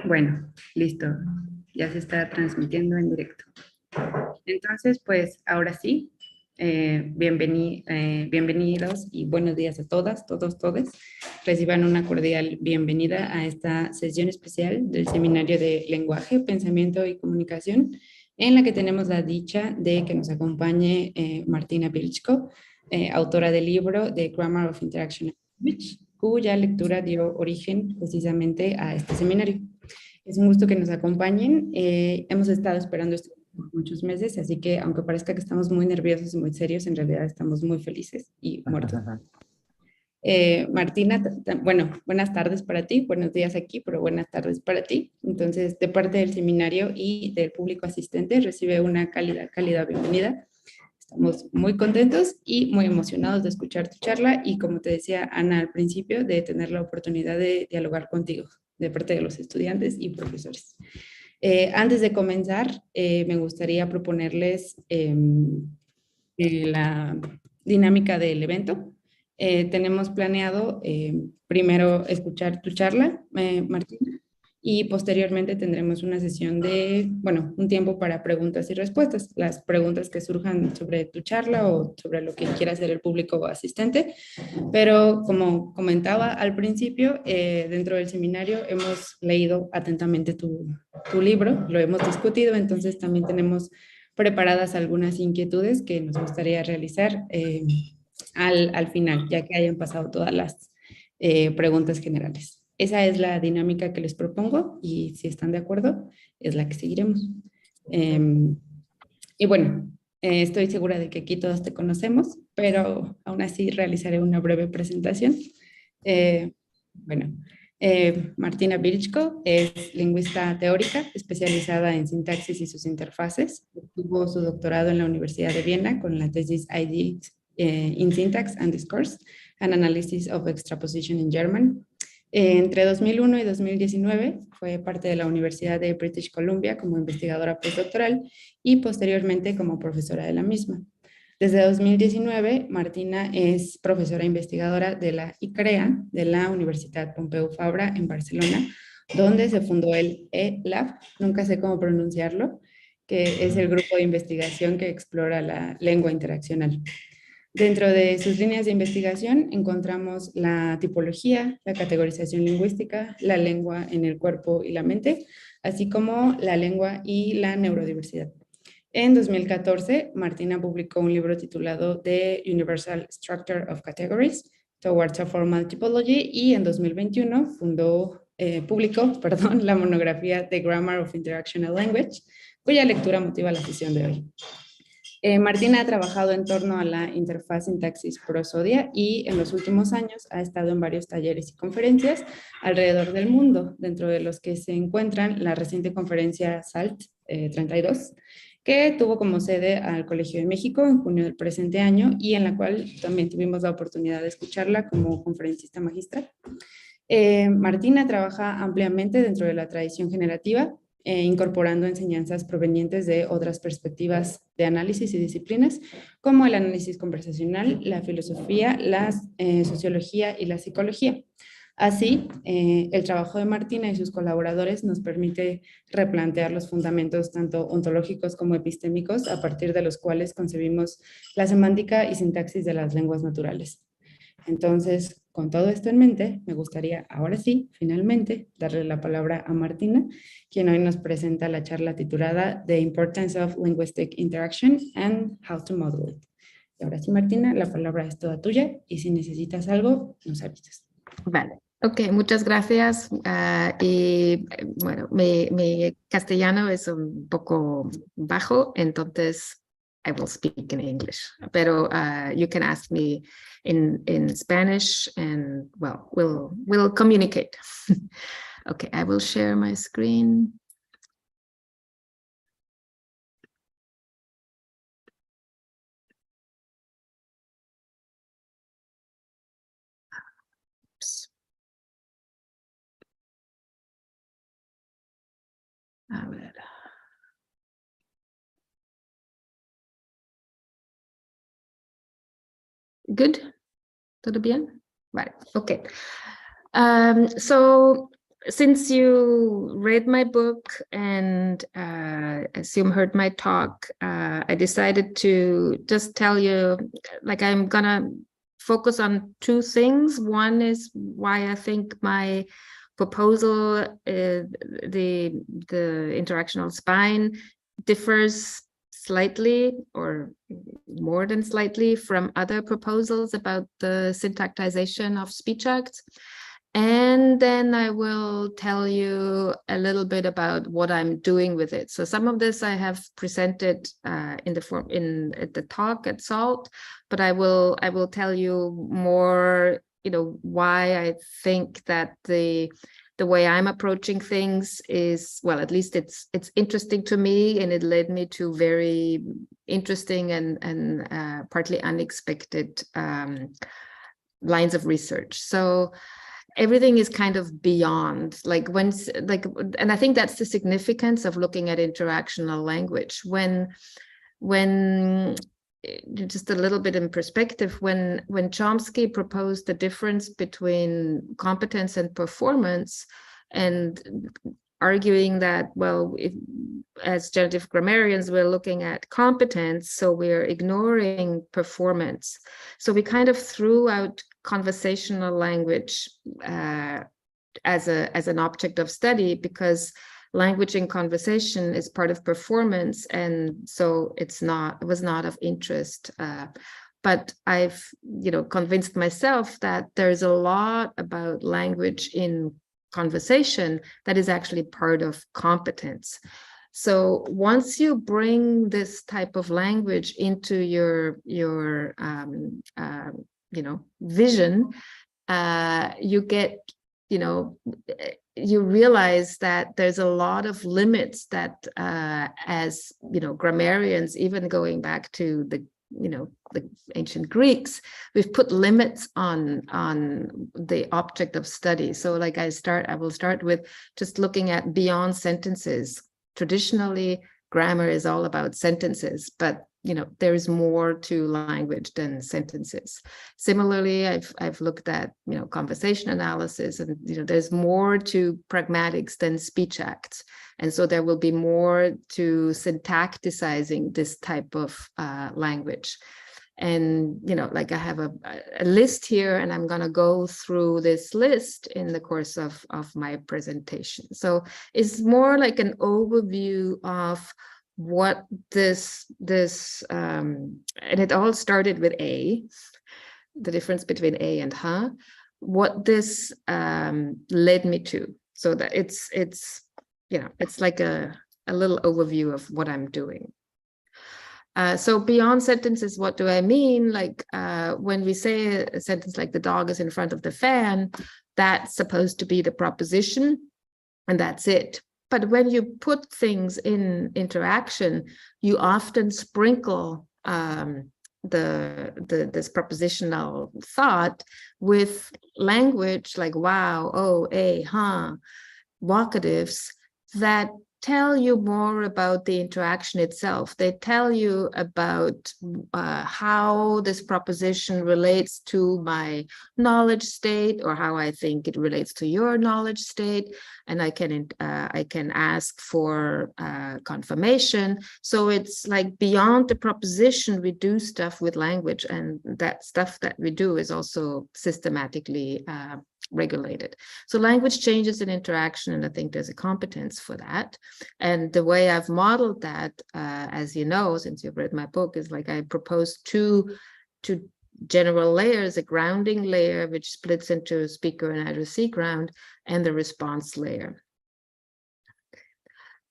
Bueno, listo. Ya se está transmitiendo en directo. Entonces, pues ahora sí, bienvenidos y buenos días a todas, todos, todes. Reciban una cordial bienvenida a esta sesión especial del Seminario de Lenguaje, Pensamiento y Comunicación, en la que tenemos la dicha de que nos acompañe Martina Pilchko, autora del libro The Grammar of Interaction and Language, cuya lectura dio origen precisamente a este seminario. Es un gusto que nos acompañen. Hemos estado esperando esto por muchos meses, así que aunque parezca que estamos muy nerviosos y muy serios, en realidad estamos muy felices y muertos. Martina, bueno, buenas tardes para ti, buenos días aquí, pero buenas tardes para ti. Entonces, de parte del seminario y del público asistente, recibe una cálida bienvenida. Estamos muy contentos y muy emocionados de escuchar tu charla y, como te decía Ana al principio, de tener la oportunidad de dialogar contigo de parte de los estudiantes y profesores. Antes de comenzar, me gustaría proponerles la dinámica del evento. Tenemos planeado primero escuchar tu charla, Martina, y posteriormente tendremos una sesión de, bueno, un tiempo para preguntas y respuestas, las preguntas que surjan sobre tu charla o sobre lo que quiera hacer el público o asistente. Pero como comentaba al principio, dentro del seminario hemos leído atentamente tu libro, lo hemos discutido, entonces también tenemos preparadas algunas inquietudes que nos gustaría realizar al final, ya que hayan pasado todas las preguntas generales. Esa es la dinámica que les propongo y si están de acuerdo, es la que seguiremos. Y bueno, estoy segura de que aquí todos te conocemos, pero aún así realizaré una breve presentación. Bueno, Martina Birchko es lingüista teórica especializada en sintaxis y sus interfaces. Obtuvo su doctorado en la Universidad de Viena con la tesis Ideas in Syntax and Discourse, an Analysis of Extraposition in German. Entre 2001 y 2019 fue parte de la Universidad de British Columbia como investigadora postdoctoral y posteriormente como profesora de la misma. Desde 2019, Martina es profesora investigadora de la ICREA de la Universidad Pompeu Fabra en Barcelona, donde se fundó el E-Lab, nunca sé cómo pronunciarlo, que es el grupo de investigación que explora la lengua interaccional. Dentro de sus líneas de investigación encontramos la tipología, la categorización lingüística, la lengua en el cuerpo y la mente, así como la lengua y la neurodiversidad. En 2014, Martina publicó un libro titulado The Universal Structure of Categories Towards a Formal Typology y en 2021 publicó la monografía The Grammar of Interactional Language, cuya lectura motiva la sesión de hoy. Martina ha trabajado en torno a la interfaz sintaxis-prosodia y en los últimos años ha estado en varios talleres y conferencias alrededor del mundo, dentro de los que se encuentran la reciente conferencia SALT 32, que tuvo como sede al Colegio de México en junio del presente año y en la cual también tuvimos la oportunidad de escucharla como conferencista magistral. Martina trabaja ampliamente dentro de la tradición generativa, incorporando enseñanzas provenientes de otras perspectivas de análisis y disciplinas, como el análisis conversacional, la filosofía, la sociología y la psicología. Así, el trabajo de Martina y sus colaboradores nos permite replantear los fundamentos tanto ontológicos como epistémicos a partir de los cuales concebimos la semántica y sintaxis de las lenguas naturales. Entonces, con todo esto en mente, me gustaría ahora sí, finalmente, darle la palabra a Martina, quien hoy nos presenta la charla titulada The Importance of Linguistic Interaction and How to Model It. Y ahora sí, Martina, la palabra es toda tuya y si necesitas algo, nos avisas. Vale. Ok, muchas gracias. Bueno, mi castellano es un poco bajo, entonces I will speak in English. Pero you can ask me in Spanish and, well, we'll communicate. Okay, I will share my screen. Oops. A ver. Good? ¿Todo bien? Vale, okay. So since you read my book and assume heard my talk, I decided to just tell you, like, I'm gonna focus on two things. One is why I think my proposal, the interactional spine, differs slightly or more than slightly from other proposals about the syntactization of speech acts. And then I will tell you a little bit about what I'm doing with it. So some of this I have presented in the talk at SALT, but I will tell you more, why I think that the way I'm approaching things is, well, at least it's interesting to me, and it led me to very interesting and partly unexpected lines of research. So everything is kind of beyond, and I think that's the significance of looking at interactional language. When just a little bit in perspective, when Chomsky proposed the difference between competence and performance, and arguing that, well, as generative grammarians, we're looking at competence, so we're ignoring performance. So we kind of threw out conversational language as an object of study, because language in conversation is part of performance, and so it was not of interest. But I've convinced myself that there's a lot about language in conversation that is actually part of competence. So once you bring this type of language into your vision, you get, you realize that there's a lot of limits that, as grammarians, even going back to the ancient Greeks, we've put limits on the object of study. So like I will start with just looking at beyond sentences. Traditionally, grammar is all about sentences, but there is more to language than sentences. Similarly, I've looked at conversation analysis, and there's more to pragmatics than speech acts, and so there will be more to syntacticizing this type of language. And like I have a list here, and I'm going to go through this list in the course of my presentation. So it's more like an overview of what this and it all started with A, the difference between A and H, what this led me to. So that it's like a little overview of what I'm doing. So beyond sentences, what do I mean? Like when we say a sentence like the dog is in front of the fan, that's supposed to be the proposition, and that's it. But when you put things in interaction, you often sprinkle this propositional thought with language like wow, oh, a, huh, vocatives that tell you more about the interaction itself. They tell you about how this proposition relates to my knowledge state, or how I think it relates to your knowledge state, and I can ask for confirmation. So it's like beyond the proposition, we do stuff with language, and that stuff that we do is also systematically regulated. So language changes in interaction, and I think there's a competence for that. And the way I've modeled that, as you know, since you've read my book, is like I propose two general layers: a grounding layer, which splits into speaker and addressee ground, and the response layer.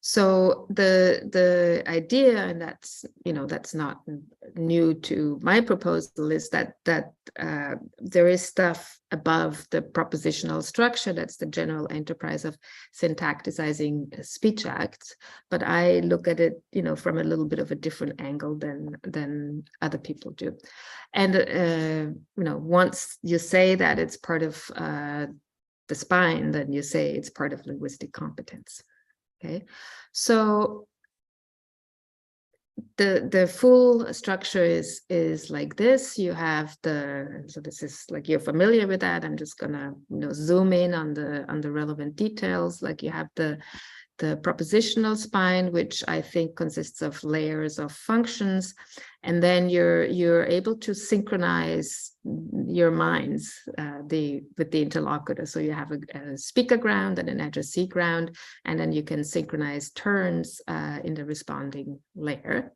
So the idea, and that's not new to my proposal, is that there is stuff above the propositional structure. That's the general enterprise of syntacticizing speech acts. But I look at it, from a little bit of a different angle than other people do. And once you say that it's part of the spine, then you say it's part of linguistic competence. Okay, so the full structure is like this. You have so this is like, you're familiar with that. I'm just gonna zoom in on the relevant details. Like you have the propositional spine, which I think consists of layers of functions, and then you're able to synchronize your minds with the interlocutor. So you have a speaker ground and an addressee ground, and then you can synchronize turns in the responding layer.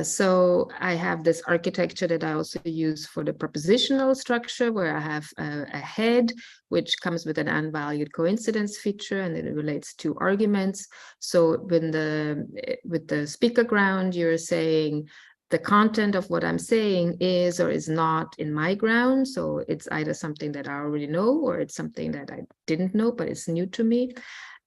So I have this architecture that I also use for the propositional structure, where I have a head, which comes with an unvalued coincidence feature, and it relates to arguments. So with the speaker ground, you're saying the content of what I'm saying is or is not in my ground. So it's either something that I already know, or it's something that I didn't know, but it's new to me.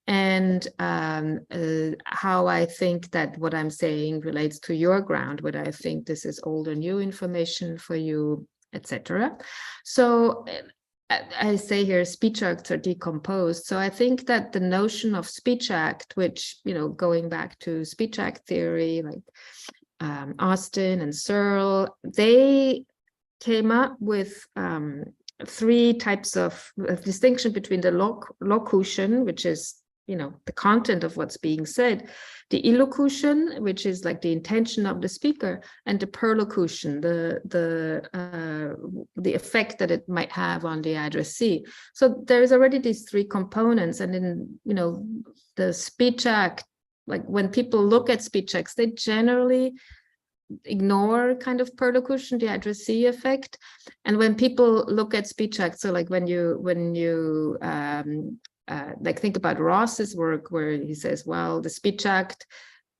And how I think that what I'm saying relates to your ground, whether I think this is old or new information for you, etc. So I say here, speech acts are decomposed. So I think that the notion of speech act, which, going back to speech act theory, like Austin and Searle, they came up with three types of distinction between the locution, which is the content of what's being said, the illocution, which is like the intention of the speaker, and the perlocution, the effect that it might have on the addressee. So there's already these three components, and in the speech act, like when people look at speech acts, they generally ignore kind of perlocution, the addressee effect. And when people look at speech acts, so like when you like think about Ross's work, where he says, well, the speech act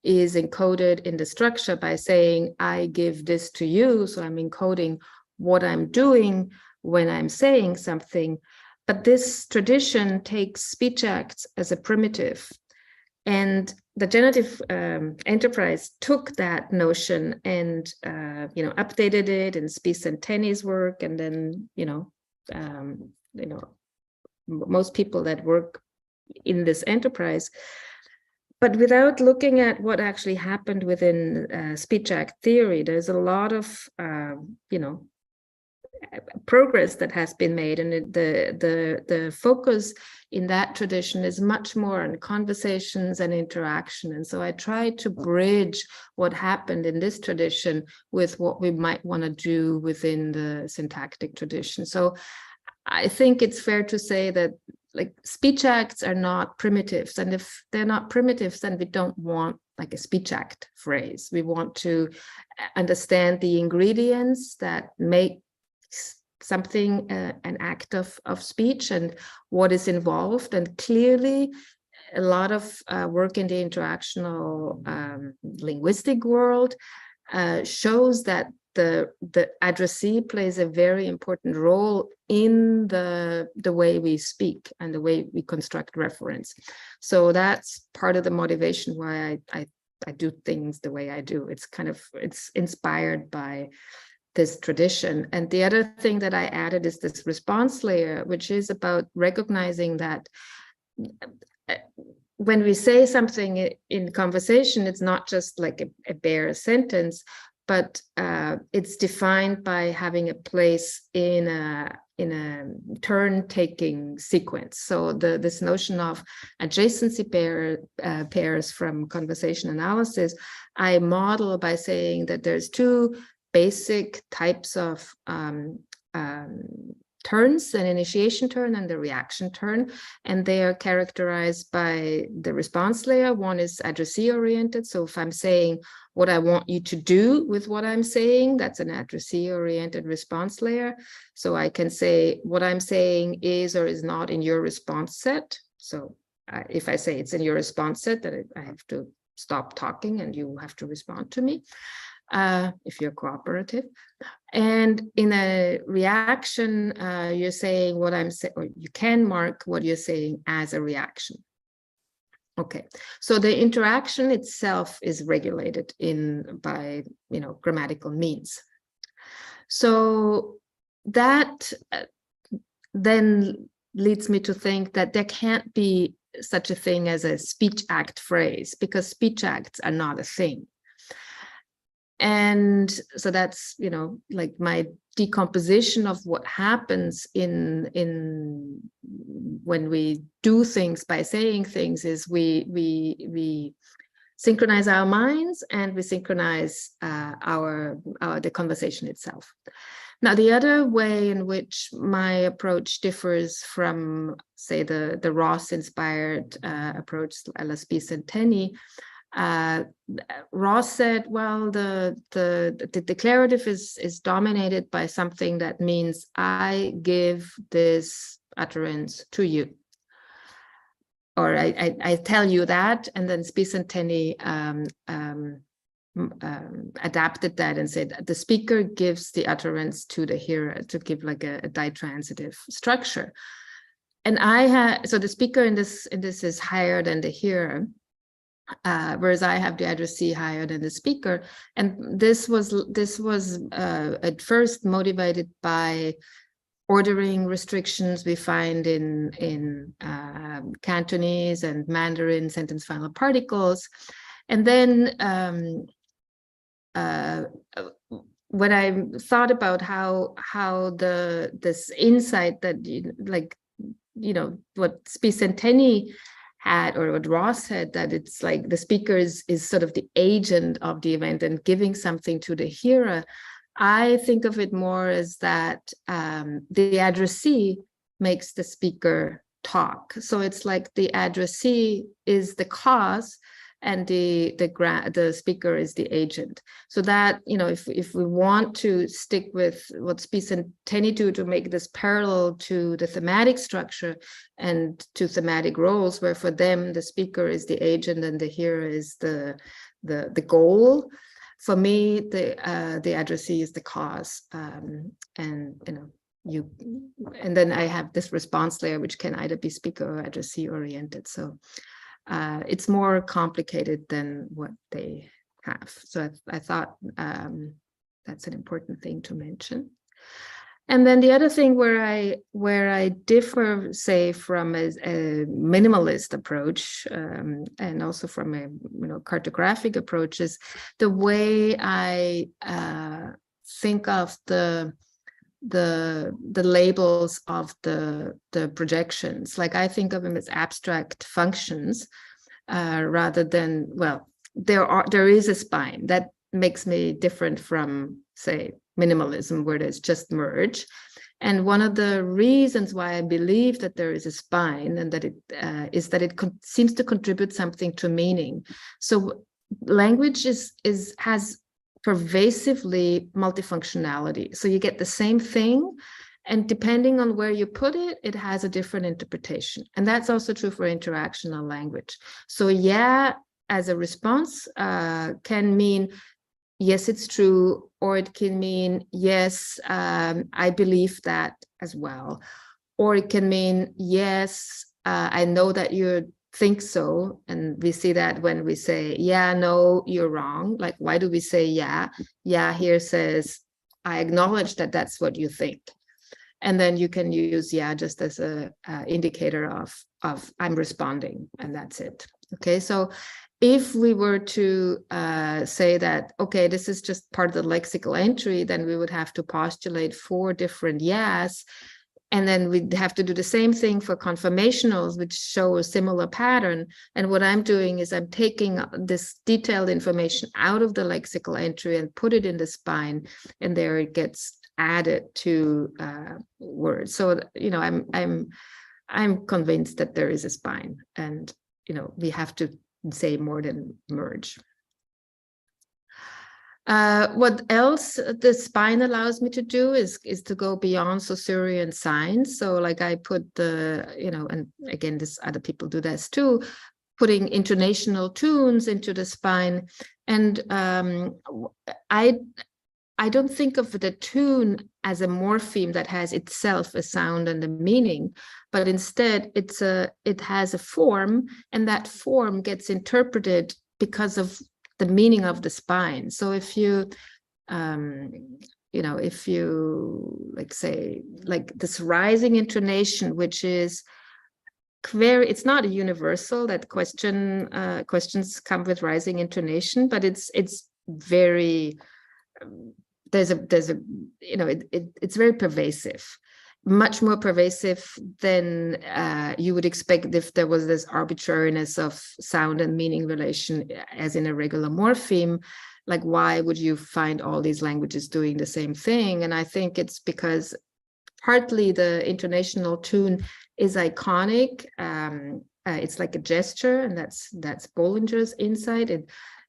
is encoded in the structure by saying, I give this to you. So I'm encoding what I'm doing when I'm saying something. But this tradition takes speech acts as a primitive. And the generative enterprise took that notion and updated it in Spies and Tenney's work, and then most people that work in this enterprise, but without looking at what actually happened within speech act theory. There's a lot of progress that has been made, and the focus in that tradition is much more on conversations and interaction. And so I try to bridge what happened in this tradition with what we might want to do within the syntactic tradition. So I think it's fair to say that like speech acts are not primitives, and if they're not primitives, then we don't want like a speech act phrase. We want to understand the ingredients that make something an act of speech and what is involved. And clearly a lot of work in the interactional linguistic world shows that the addressee plays a very important role in the way we speak and the way we construct reference. So that's part of the motivation why I do things the way I do. It's inspired by this tradition. And the other thing that I added is this response layer, which is about recognizing that when we say something in conversation, it's not just like a bare sentence, but it's defined by having a place in a turn-taking sequence. So this notion of adjacency pairs from conversation analysis, I model by saying that there's two basic types of turns, an initiation turn and the reaction turn, and they are characterized by the response layer. One is addressee oriented. So if I'm saying what I want you to do with what I'm saying, that's an addressee oriented response layer. So I can say what I'm saying is or is not in your response set. So if I say it's in your response set, then I have to stop talking and you have to respond to me. If you're cooperative. And in a reaction, you're saying what I'm saying, or you can mark what you're saying as a reaction. Okay, so the interaction itself is regulated by grammatical means. So that then leads me to think that there can't be such a thing as a speech act phrase, because speech acts are not a thing. And so that's, like my decomposition of what happens in when we do things by saying things is we synchronize our minds and we synchronize the conversation itself. Now, the other way in which my approach differs from, say, the Ross-inspired approach, la spis centenni, Ross said, well, the declarative is dominated by something that means I give this utterance to you, or I tell you that, and then spis centenni adapted that and said the speaker gives the utterance to the hearer to give like a ditransitive structure. And so the speaker in this is higher than the hearer. Whereas I have the addressee higher than the speaker, and this was at first motivated by ordering restrictions we find in Cantonese and Mandarin sentence final particles, and then when I thought about how this insight that what spis centenni had, or what Ross said, that it's like the speaker is sort of the agent of the event and giving something to the hearer, I think of it more as that the addressee makes the speaker talk. So it's like the addressee is the cause and the speaker is the agent. So that, if we want to stick with what spis centenni do to make this parallel to the thematic structure and to thematic roles, where for them the speaker is the agent and the hearer is the goal, for me the addressee is the cause, and then I have this response layer which can either be speaker or addressee oriented. So it's more complicated than what they have. So I thought that's an important thing to mention. And then the other thing where I differ, say, from a minimalist approach and also from a cartographic approach, is the way I think of the labels of the projections. Like I think of them as abstract functions rather than, well, there is a spine. That makes me different from, say, minimalism, where there's just merge. And one of the reasons why I believe that there is a spine and that it is that it seems to contribute something to meaning. So language has pervasively multifunctionality. So you get the same thing, and depending on where you put it, it has a different interpretation. And that's also true for interactional language. So yeah, as a response can mean, yes, it's true, or it can mean, yes, I believe that as well. Or it can mean, yes, I know that you think so. And we see that when we say, yeah, no, you're wrong. Like, why do we say yeah? Yeah here says, I acknowledge that that's what you think. And then you can use yeah just as a indicator of I'm responding, and that's it. Okay, so if we were to say that, okay, this is just part of the lexical entry, then we would have to postulate 4 different yes, and then we'd have to do the same thing for conformationals, which show a similar pattern. And what I'm doing is I'm taking this detailed information out of the lexical entry and put it in the spine, and there it gets added to words. So I'm convinced that there is a spine, and we have to say more than merge. What else the spine allows me to do is to go beyond Saussurean signs. So like I put and again, this other people do this too, putting intonational tunes into the spine. And I don't think of the tune as a morpheme that has itself a sound and a meaning, but instead it has a form, and that form gets interpreted because of the meaning of the spine. So if you, if you like say like this rising intonation, which is it's not a universal that questions come with rising intonation, but it's very, there's a you know, it's very pervasive, much more pervasive than you would expect if there was this arbitrariness of sound and meaning relation as in a regular morpheme. Like, why would you find all these languages doing the same thing? And I think it's because partly the intonational tune is iconic. It's like a gesture, and that's Bollinger's insight.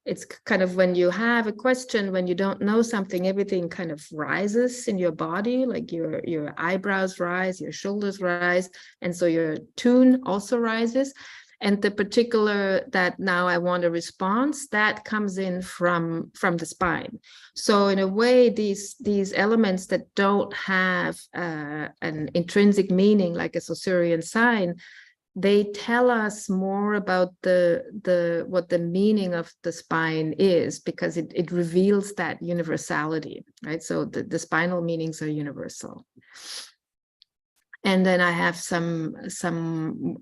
It's kind of when you have a question, when you don't know something, everything kind of rises in your body, like your eyebrows rise, your shoulders rise, and so your tune also rises. And the particular that now I want a response, that comes in from the spine. So in a way, these elements that don't have an intrinsic meaning, like a Saussurean sign, they tell us more about what the meaning of the spine is, because it reveals that universality, right? So the spinal meanings are universal. And then I have some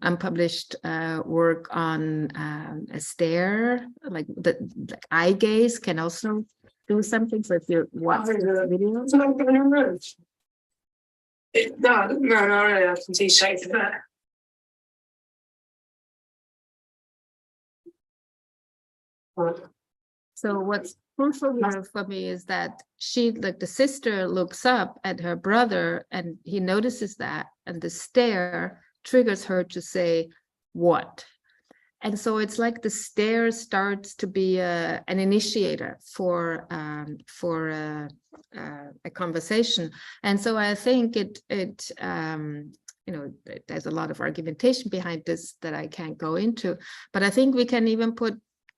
unpublished work on a stare, like eye gaze can also do something. So if you watch the video. No, I can see shape of that. So what's crucial here for me is that she, like the sister, looks up at her brother and he notices that, and the stare triggers her to say, what? And so it's like the stare starts to be an initiator for a conversation. And so I think it you know, there's a lot of argumentation behind this that I can't go into, but I think we can even put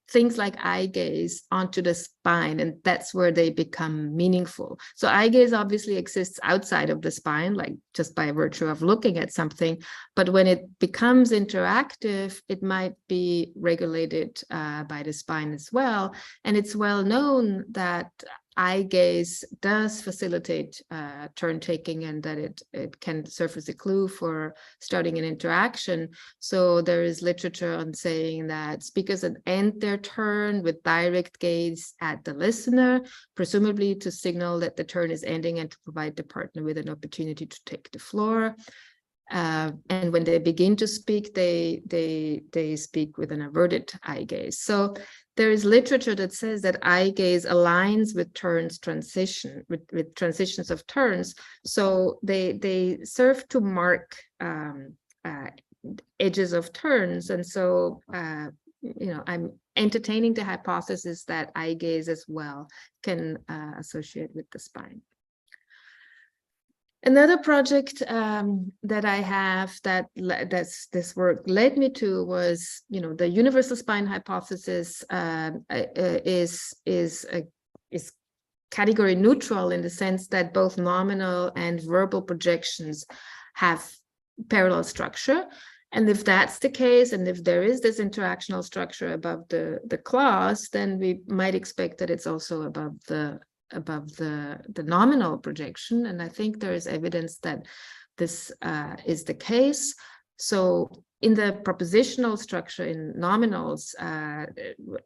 things like eye gaze onto the spine, and that's where they become meaningful. So eye gaze obviously exists outside of the spine, like just by virtue of looking at something. But when it becomes interactive, it might be regulated by the spine as well. And it's well known that eye gaze does facilitate turn taking, and that it can serve as a clue for starting an interaction. So there is literature on saying that speakers that end their turn with direct gaze at the listener, presumably to signal that the turn is ending and to provide the partner with an opportunity to take the floor. And when they begin to speak, they speak with an averted eye gaze. So there is literature that says that eye gaze aligns with turns transition, with transitions of turns. So they serve to mark edges of turns. And so, you know, I'm entertaining the hypothesis that eye gaze as well can associate with the spine. Another project that I have that's this work led me to was, you know, the universal spine hypothesis is category neutral in the sense that both nominal and verbal projections have parallel structure. And if that's the case, and if there is this interactional structure above the clause, then we might expect that it's also above the nominal projection. And I think there is evidence that this is the case. So in the propositional structure in nominals,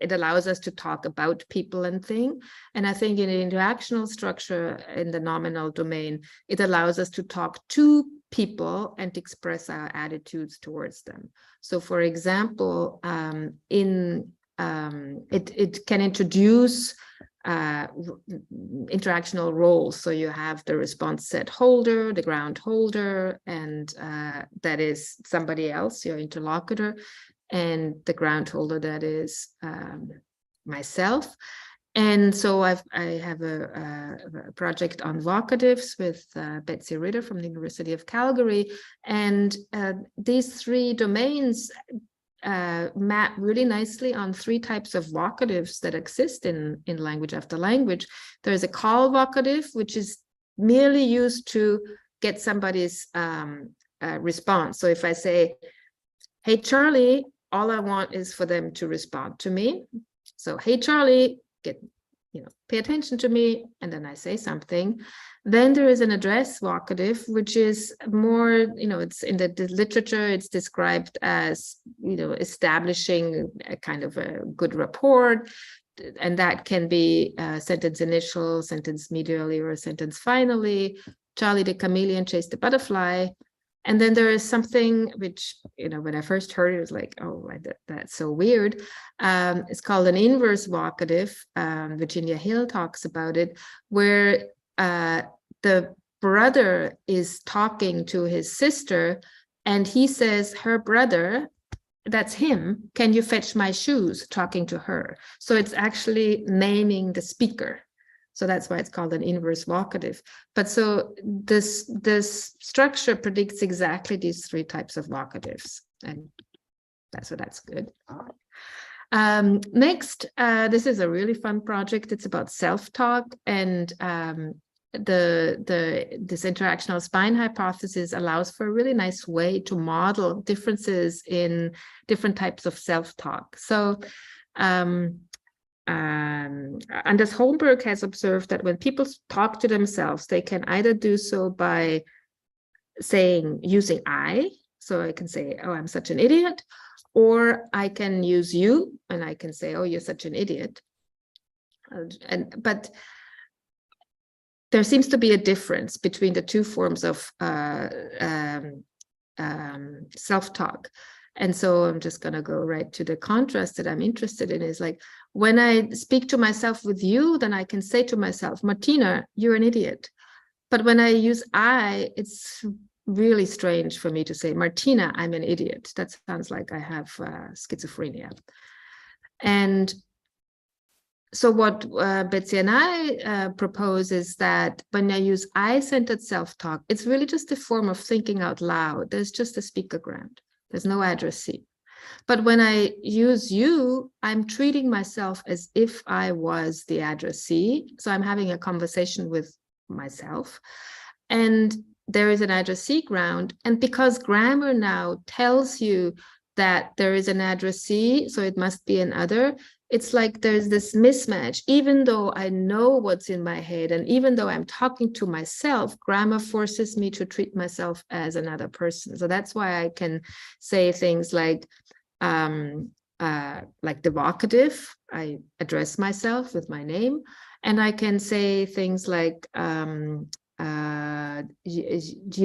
it allows us to talk about people and thing. And I think in the interactional structure in the nominal domain, it allows us to talk to people and express our attitudes towards them. So for example, it can introduce interactional roles. So you have the response set holder, the ground holder, and that is somebody else, your interlocutor, and the ground holder, that is myself. And so I have a project on vocatives with Betsy Ritter from the University of Calgary, and these three domains map really nicely on three types of vocatives that exist in language after language. There's a call vocative, which is merely used to get somebody's response. So if I say, hey, Charlie, all I want is for them to respond to me. So, hey, Charlie, pay attention to me, and then I say something. Then there is an address vocative, which is more, it's in the literature, it's described as, establishing a kind of a good rapport. and that can be sentence initial, sentence medially, or sentence finally. Charlie the chameleon chased the butterfly. And then there is something which, when I first heard it, it was like, oh, that's so weird. It's called an inverse vocative. Virginia Hill talks about it, where the brother is talking to his sister, and he says, her brother, that's him, can you fetch my shoes, talking to her. So it's actually naming the speaker. So that's why it's called an inverse vocative. But so this structure predicts exactly these three types of vocatives. And that's good. Next, this is a really fun project. It's about self-talk, and this interactional spine hypothesis allows for a really nice way to model differences in different types of self-talk. So Anders Holmberg has observed that when people talk to themselves, they can either do so by using I, so I can say, oh, I'm such an idiot, or I can use you, and I can say, oh, you're such an idiot. But there seems to be a difference between the two forms of self-talk. And so I'm just going to go right to the contrast that I'm interested in, is like, when I speak to myself with you, then I can say to myself, Martina, you're an idiot. But when I use I, it's really strange for me to say, Martina, I'm an idiot. That sounds like I have schizophrenia. And so what Betsy and I propose is that when I use I-centered self-talk, it's really just a form of thinking out loud. There's just a speaker ground. There's no addressee. But when I use you, I'm treating myself as if I was the addressee. So I'm having a conversation with myself. And there is an addressee ground. And because grammar now tells you that there is an addressee, so it must be an other, it's like there's this mismatch. Even though I know what's in my head, and even though I'm talking to myself, grammar forces me to treat myself as another person. So that's why I can say things like the vocative, I address myself with my name, and I can say things like, you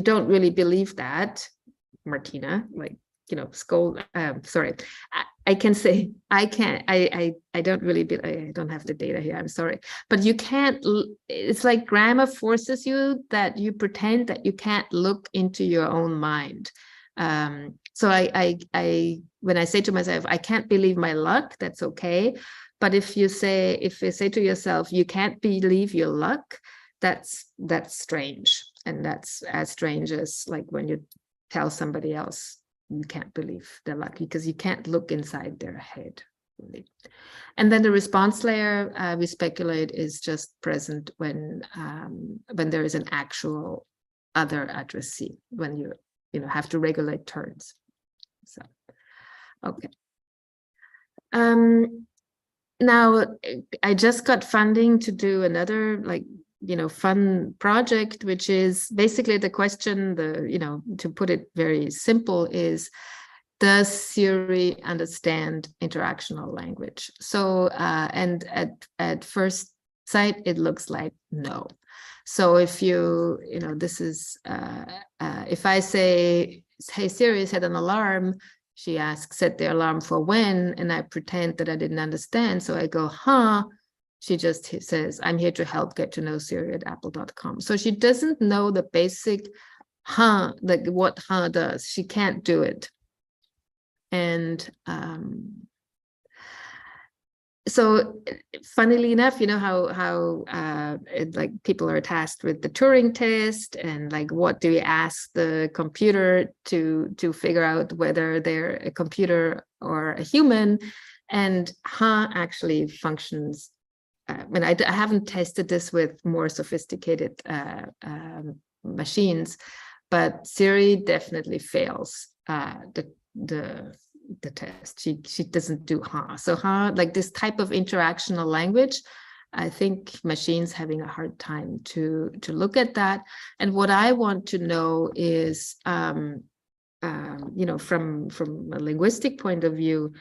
don't really believe that, Martina, like, scold, sorry. I can say, I don't really, I don't have the data here, I'm sorry. But you can't, it's like grammar forces you that you pretend that you can't look into your own mind. So when I say to myself, I can't believe my luck, that's okay. But if you say to yourself, you can't believe your luck, that's strange. And that's as strange as like when you tell somebody else you can't believe their luck, because you can't look inside their head, really. And then the response layer, we speculate, is just present when there is an actual other addressee, when you have to regulate turns. So, okay. Now, I just got funding to do another fun project, which is basically the question, to put it very simple, is, does Siri understand interactional language? So, and at first sight, it looks like no. So if this is, if I say, hey Siri, set an alarm, she asks, set the alarm for when, and I pretend that I didn't understand. So I go, huh? She just says, I'm here to help, get to know Siri at apple.com. So she doesn't know the basic huh, like what huh does. She can't do it. And so funnily enough, how like people are tasked with the Turing test, and like, what do we ask the computer to figure out whether they're a computer or a human? And huh actually functions. I haven't tested this with more sophisticated machines, but Siri definitely fails the test. She doesn't do huh. So huh, like this type of interactional language, I think machines having a hard time to look at that. And what I want to know is, from a linguistic point of view,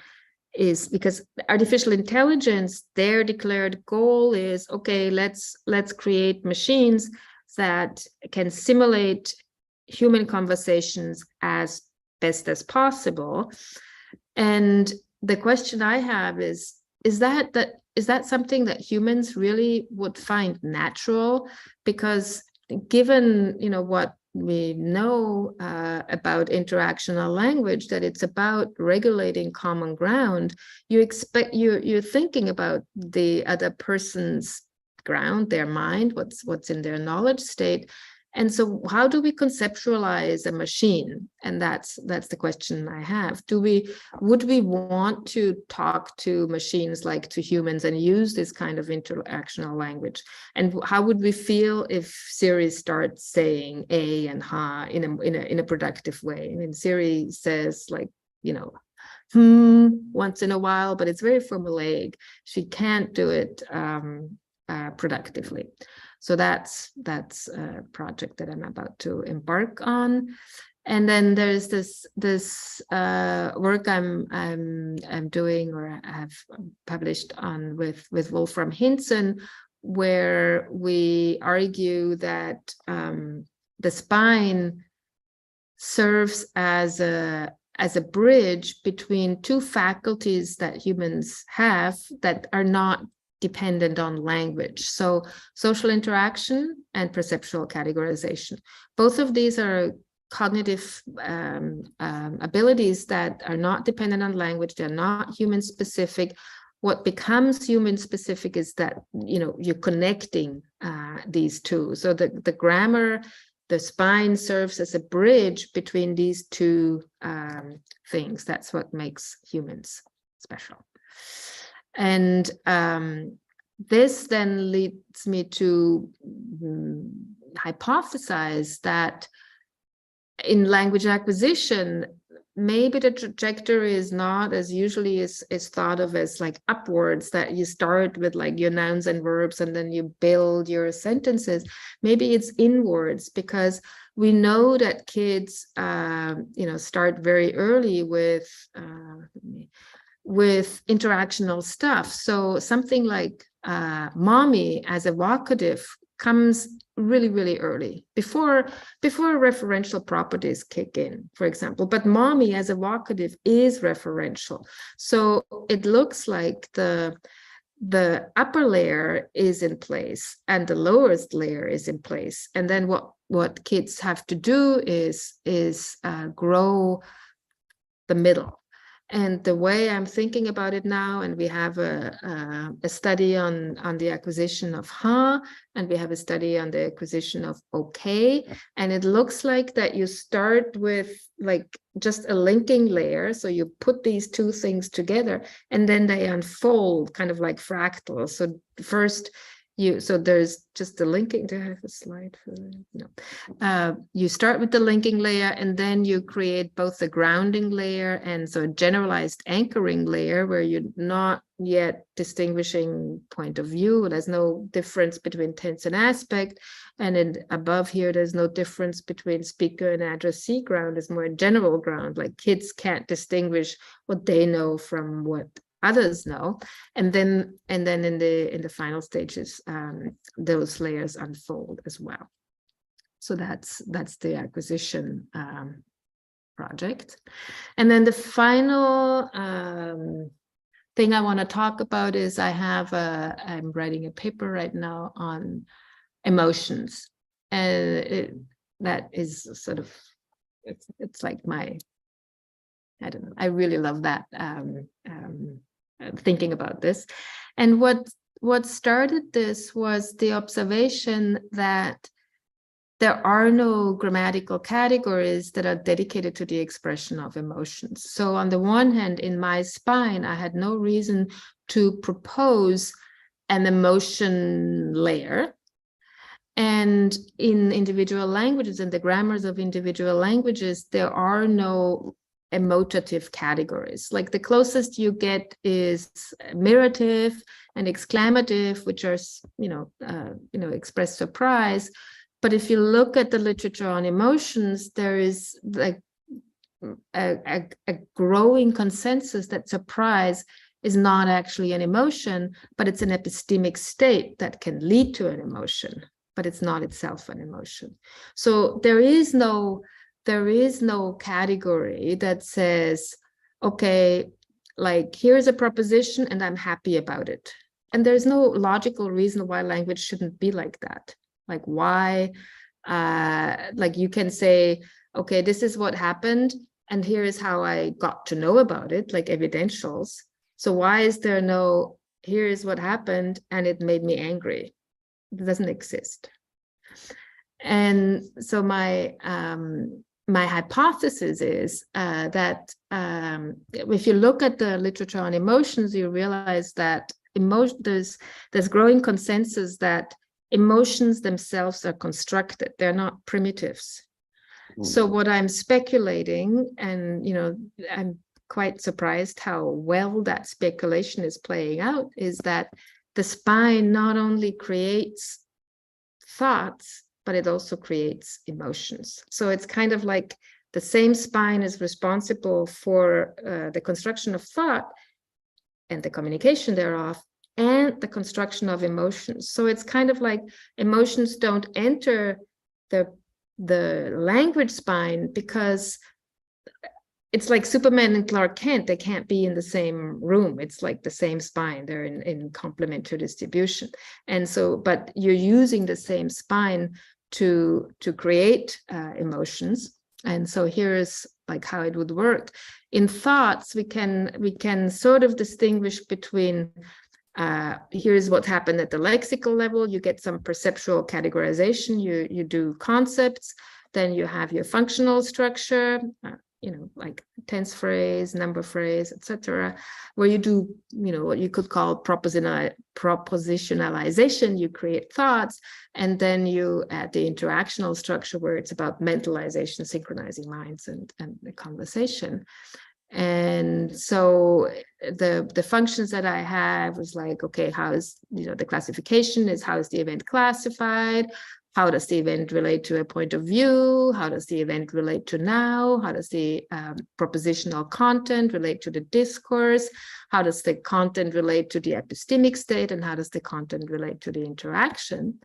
is because artificial intelligence, their declared goal is, okay, let's create machines that can simulate human conversations as best as possible. And the question I have is that something that humans really would find natural? Because given, you know, what we know about interactional language, that it's about regulating common ground, you're thinking about the other person's ground, their mind, what's in their knowledge state. And so how do we conceptualize a machine? And that's the question I have. Would we want to talk to machines like to humans and use this kind of interactional language? And how would we feel if Siri starts saying a and ha in a productive way? I mean, Siri says, like, you know, once in a while, but it's very formulaic. She can't do it productively. So that's a project that I'm about to embark on. And then there's this work I'm doing, or I have published on with Wolfram Hintzen, where we argue that the spine serves as a bridge between two faculties that humans have that are not dependent on language. So social interaction and perceptual categorization. Both of these are cognitive abilities that are not dependent on language. They're not human specific. What becomes human specific is that, you know, you're connecting these two. So the grammar, the spine serves as a bridge between these two things. That's what makes humans special. And this then leads me to hypothesize that in language acquisition, maybe the trajectory is not as usually is thought of as like upwards, that you start with like your nouns and verbs and then you build your sentences. Maybe it's inwards, because we know that kids, you know, start very early with interactional stuff. So something like mommy as a vocative comes really, really early, before referential properties kick in, for example. But mommy as a vocative is referential. So it looks like the upper layer is in place and the lowest layer is in place. And then what kids have to do is grow the middle. And the way I'm thinking about it now, and we have a study on the acquisition of ha, and we have a study on the acquisition of okay, and it looks like that you start with like just a linking layer. So you put these two things together, and then they unfold kind of like fractals. So first, so there's just the linking. Do I have a slide for that? No. You start with the linking layer, and then you create both the grounding layer and so a generalized anchoring layer where you're not yet distinguishing point of view. There's no difference between tense and aspect. And then above here, there's no difference between speaker and addressee ground. It's more a general ground, like kids can't distinguish what they know from what others know. And then in the final stages, those layers unfold as well. So that's the acquisition project. And then the final thing I want to talk about is I'm writing a paper right now on emotions, and that is sort of it's like my, I don't know, I really love that, thinking about this. And what started this was the observation that there are no grammatical categories that are dedicated to the expression of emotions. So on the one hand, in my spine, I had no reason to propose an emotion layer. And in individual languages, in the grammars of individual languages, there are no emotative categories. Like the closest you get is mirative and exclamative, which are, express surprise. But if you look at the literature on emotions, there is like a growing consensus that surprise is not actually an emotion, but it's an epistemic state that can lead to an emotion, but it's not itself an emotion. So there is no category that says, okay, like here's a proposition and I'm happy about it. And there's no logical reason why language shouldn't be like that. Like why, like you can say, okay, this is what happened and here is how I got to know about it, like evidentials. So why is there no, here is what happened and it made me angry? It doesn't exist. And so my hypothesis is that if you look at the literature on emotions, you realize that there's growing consensus that emotions themselves are constructed. They're not primitives. So what I'm speculating, and I'm quite surprised how well that speculation is playing out, is that the spine not only creates thoughts, but it also creates emotions. So it's kind of like the same spine is responsible for the construction of thought and the communication thereof, and the construction of emotions. So it's kind of like emotions don't enter the language spine because it's like Superman and Clark Kent. They can't be in the same room. It's like the same spine. They're in complementary distribution. And so, but you're using the same spine to create emotions. And so here's like how it would work. In thoughts, we can sort of distinguish between here's what happened at the lexical level. You get some perceptual categorization. You do concepts. Then you have your functional structure, like tense phrase, number phrase, etc., where you do, what you could call propositionalization. You create thoughts, and then you add the interactional structure, where it's about mentalization, synchronizing minds, and the conversation. And so the functions that I have was like, okay, how is, the classification is, how is the event classified? How does the event relate to a point of view? How does the event relate to now? How does the propositional content relate to the discourse? How does the content relate to the epistemic state? And how does the content relate to the interaction?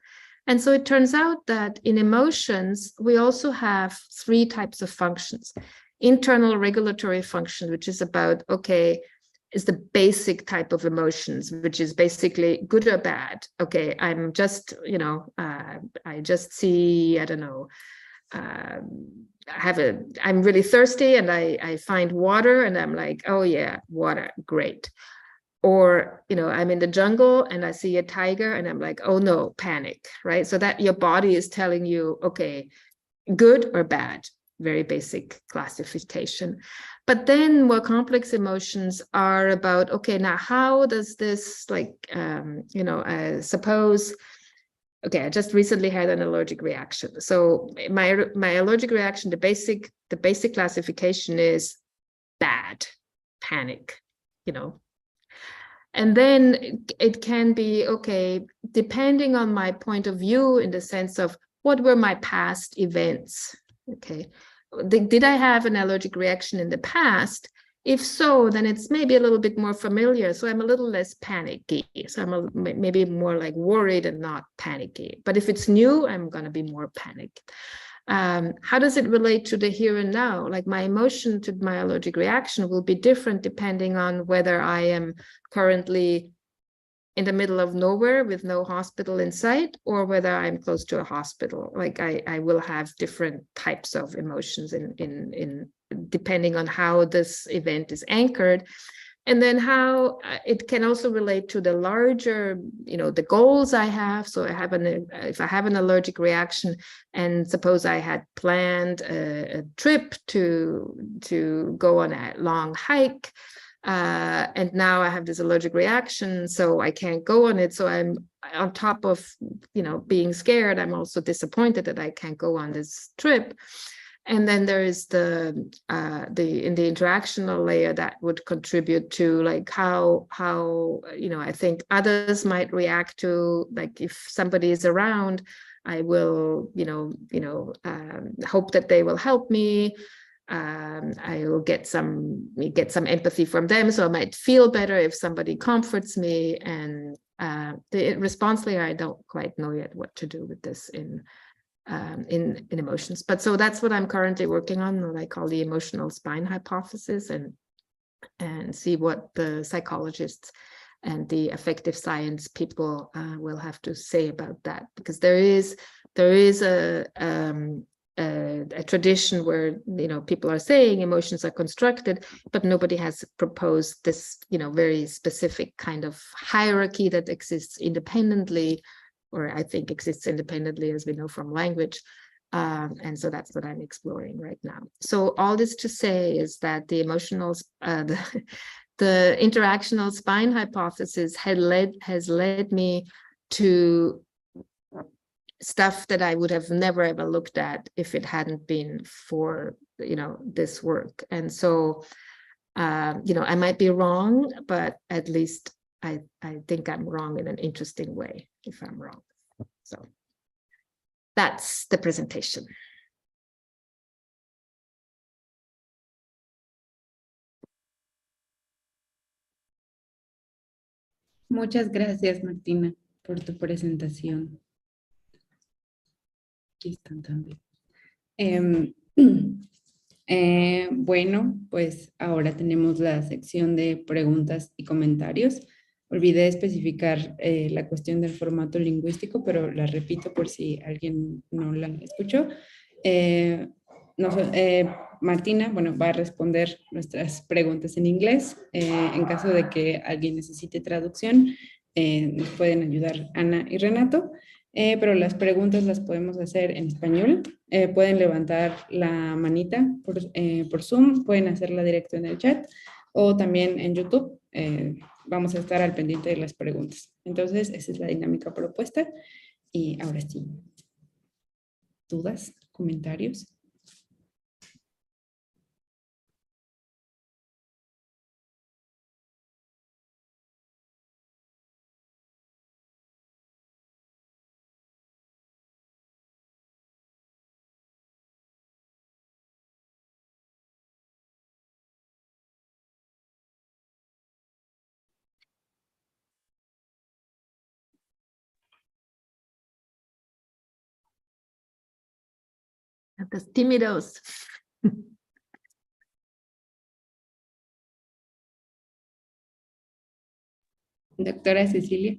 And so it turns out that in emotions, we also have 3 types of functions. Internal regulatory function, which is about, okay, is the basic type of emotions, which is basically good or bad. Okay, I'm just, I just see, I don't know, I'm really thirsty and I find water and I'm like, oh yeah, water, great. Or, I'm in the jungle and I see a tiger and I'm like, oh no, panic, right? So that your body is telling you, okay, good or bad. Very basic classification. But then more complex emotions are about, okay, now how does this, like, suppose, okay, I just recently had an allergic reaction. So my allergic reaction, the basic classification is bad, panic, And then it can be, okay, depending on my point of view, in the sense of what were my past events, okay? Did I have an allergic reaction in the past? If so, then it's maybe a little bit more familiar. So I'm a little less panicky. So I'm maybe more like worried and not panicky. But if it's new, I'm going to be more panicked. How does it relate to the here and now? Like my emotion to my allergic reaction will be different depending on whether I am currently in the middle of nowhere with no hospital in sight, or whether I'm close to a hospital. Like I will have different types of emotions in depending on how this event is anchored. And then how it can also relate to the larger, the goals I have. So if I have an allergic reaction, and suppose I had planned a trip to go on a long hike, and now I have this allergic reaction, so I can't go on it. So I'm on top of, being scared, I'm also disappointed that I can't go on this trip. And then there is in the interactional layer that would contribute to like how I think others might react to, like if somebody is around, I will hope that they will help me. I will get some empathy from them, so I might feel better if somebody comforts me. And the response layer, I don't quite know yet what to do with this in emotions. But so that's what I'm currently working on, what I call the emotional spine hypothesis, and see what the psychologists and the affective science people will have to say about that, because there is a tradition where, you know, people are saying emotions are constructed, but nobody has proposed this, you know, very specific kind of hierarchy that exists independently, or I think exists independently, as we know from language. And so that's what I'm exploring right now. So all this to say is that the emotional, the interactional spine hypothesis has led me to stuff that I would have never ever looked at if it hadn't been for, you know, this work. And so, you know, I might be wrong, but at least I think I'm wrong in an interesting way if I'm wrong. So that's the presentation. Muchas gracias, Martina, por tu presentación. Aquí están también. Bueno, pues ahora tenemos la sección de preguntas y comentarios. Olvidé especificar la cuestión del formato lingüístico, pero la repito por si alguien no la escuchó. Martina, bueno, va a responder nuestras preguntas en inglés. En caso de que alguien necesite traducción, nos pueden ayudar Ana y Renato. Pero las preguntas las podemos hacer en español. Pueden levantar la manita por Zoom, pueden hacerla directo en el chat o también en YouTube. Vamos a estar al pendiente de las preguntas. Entonces, esa es la dinámica propuesta. Y ahora sí, ¿dudas? ¿Comentarios? Los tímidos. Doctora Cecilia.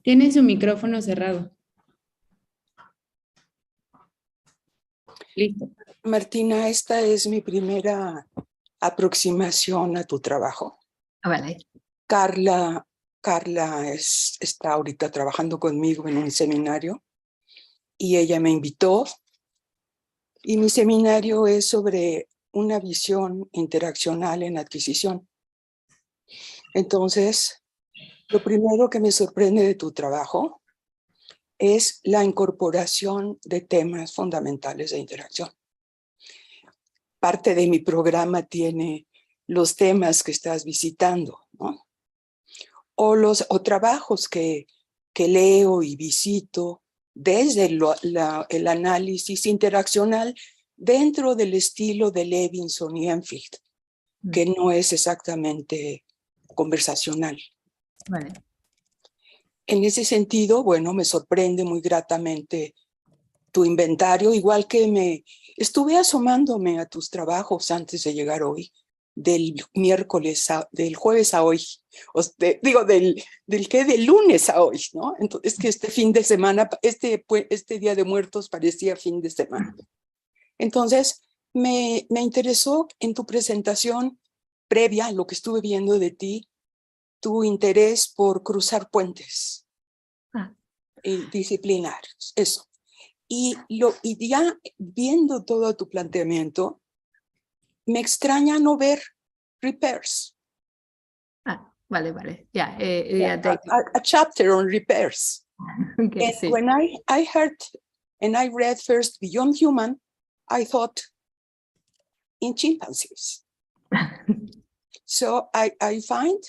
Tiene su micrófono cerrado. Listo. Martina, esta es mi primera aproximación a tu trabajo. Vale. Carla está ahorita trabajando conmigo en un seminario y ella me invitó. Y mi seminario es sobre una visión interaccional en adquisición. Entonces, lo primero que me sorprende de tu trabajo es la incorporación de temas fundamentales de interacción. Parte de mi programa tiene los temas que estás visitando, ¿no? O trabajos que leo y visito desde el análisis interaccional dentro del estilo de Levinson y Enfield, que no es exactamente conversacional. Vale. En ese sentido, bueno, me sorprende muy gratamente tu inventario, igual que estuve asomándome a tus trabajos antes de llegar hoy, del jueves a hoy, del lunes a hoy, ¿no? Entonces, que este fin de semana, este Día de Muertos parecía fin de semana. Entonces, me interesó en tu presentación previa, lo que estuve viendo de ti, tu interés por cruzar puentes disciplinarios, eso. Y ya viendo todo tu planteamiento, me extraña no ver repairs. Vale. Yeah, a chapter on repairs. Okay, And sí. when I heard and I read first Beyond Human, I thought in chimpanzees. So I find,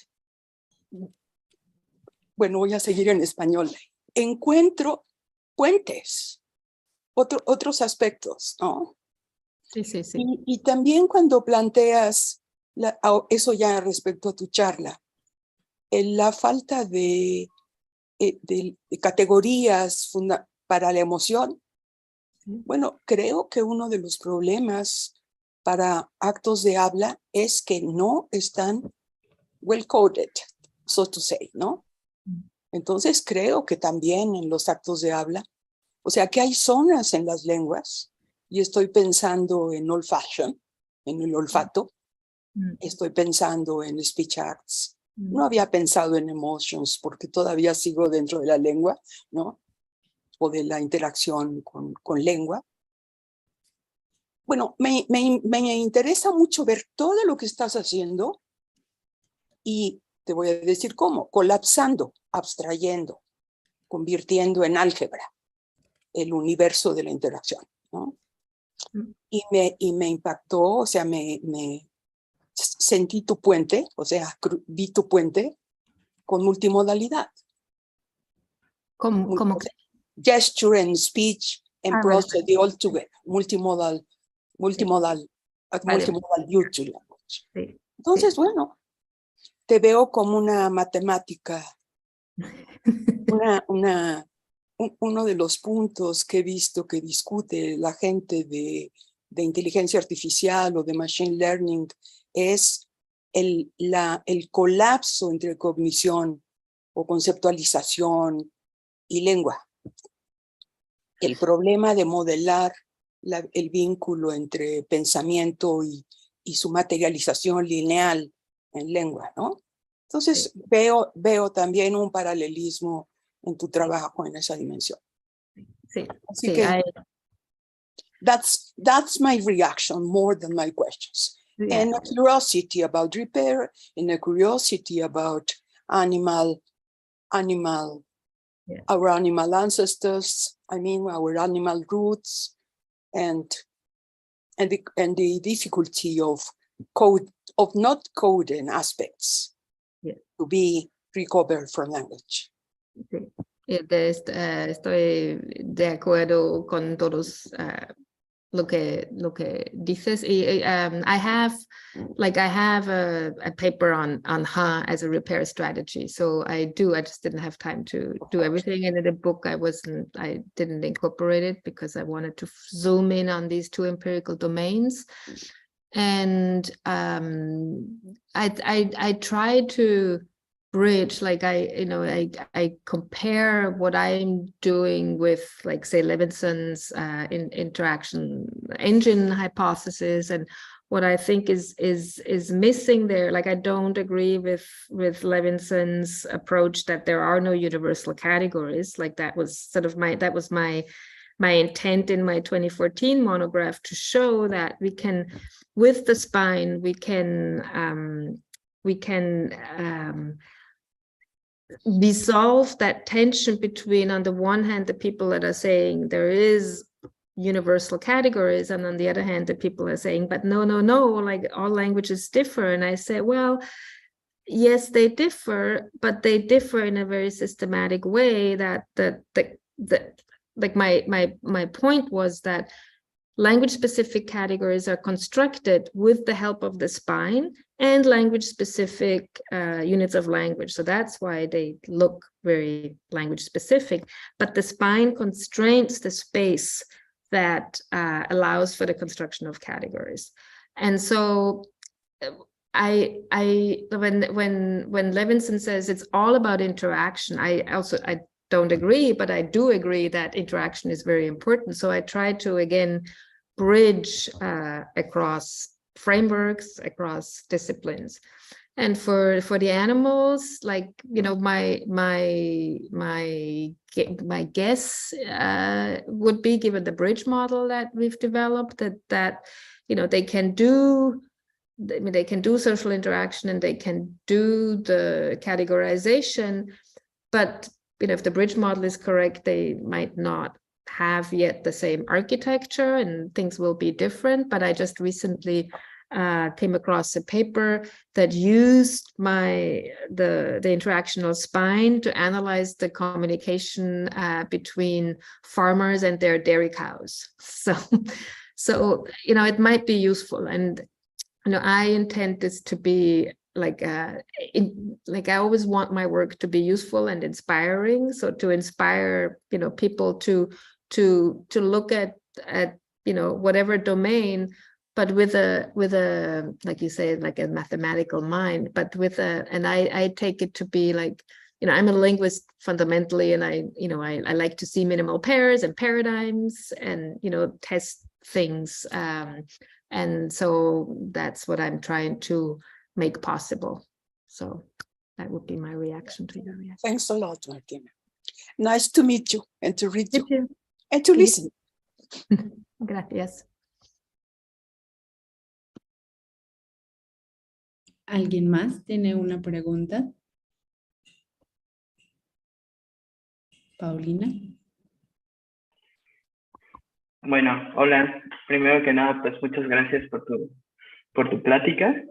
bueno, voy a seguir en español, encuentro puentes otros aspectos, ¿no? Sí, sí, sí. Y también cuando planteas, eso ya respecto a tu charla, la falta de categorías para la emoción. Bueno, creo que uno de los problemas para actos de habla es que no están well coded, so to say, ¿no? Entonces creo que también en los actos de habla, o sea que hay zonas en las lenguas, y estoy pensando en olfaction, en el olfato, estoy pensando en speech arts, no había pensado en emotions porque todavía sigo dentro de la lengua, ¿no? O de la interacción con lengua. Bueno, me interesa mucho ver todo lo que estás haciendo y te voy a decir cómo, colapsando, abstrayendo, convirtiendo en álgebra el universo de la interacción, ¿no? Y me impactó, o sea, me sentí tu puente, o sea, vi tu puente con multimodalidad. ¿Cómo? Gesture and speech and prosody Vale. all together, multimodal view to language. Sí, Entonces, sí. bueno, te veo como una matemática, uno de los puntos que he visto que discute la gente de inteligencia artificial o de machine learning es el colapso entre cognición o conceptualización y lengua. El problema de modelar el vínculo entre pensamiento y su materialización lineal en lengua, ¿no? Entonces veo también un paralelismo en tu trabajo en esa dimensión. Sí, Así sí, que that's my reaction more than my questions. yeah. And a curiosity about repair, and a curiosity about our animal ancestors, our animal roots, and the difficulty of not coding aspects to be recovered from language. Sí. Estoy de acuerdo con todos lo que dices. I have a paper on ha as a repair strategy. So I just didn't have time to do everything. And in the book, I didn't incorporate it because I wanted to zoom in on these two empirical domains. And I try to bridge, like I compare what I'm doing with, like, say, Levinson's interaction engine hypothesis, and what I think is missing there. Like, I don't agree with Levinson's approach that there are no universal categories. Like, that was my intent in my 2014 monograph, to show that we can, with the spine, we can dissolve that tension between, on the one hand, the people that are saying there is universal categories, and on the other hand, the people are saying, but no, like, all languages differ. And I say, well, yes, they differ, but they differ in a very systematic way. Like, my point was that language-specific categories are constructed with the help of the spine and language-specific units of language. So that's why they look very language-specific. But the spine constrains the space that allows for the construction of categories. And so when Levinson says it's all about interaction, I don't agree, but I do agree that interaction is very important. So I try to, again, bridge across frameworks, across disciplines. And for the animals, like, my guess would be, given the bridge model that we've developed, that they can do social interaction and they can do the categorization, but if the bridge model is correct, they might not have yet the same architecture and things will be different. But I just recently came across a paper that used the interactional spine to analyze the communication between farmers and their dairy cows. So it might be useful, and I intend this to be like I always want my work to be useful and inspiring. So to inspire people to look at whatever domain, but with a like you say, like a mathematical mind, but and I take it to be like, I'm a linguist fundamentally, and I like to see minimal pairs and paradigms and test things, and so that's what I'm trying to make possible. So that would be my reaction to your reaction. Thanks a lot, Martina. Nice to meet you and to read you You and to listen. Gracias. ¿Alguien más tiene una pregunta? Paulina. Bueno, hola. Primero que nada, pues muchas gracias por tu plática.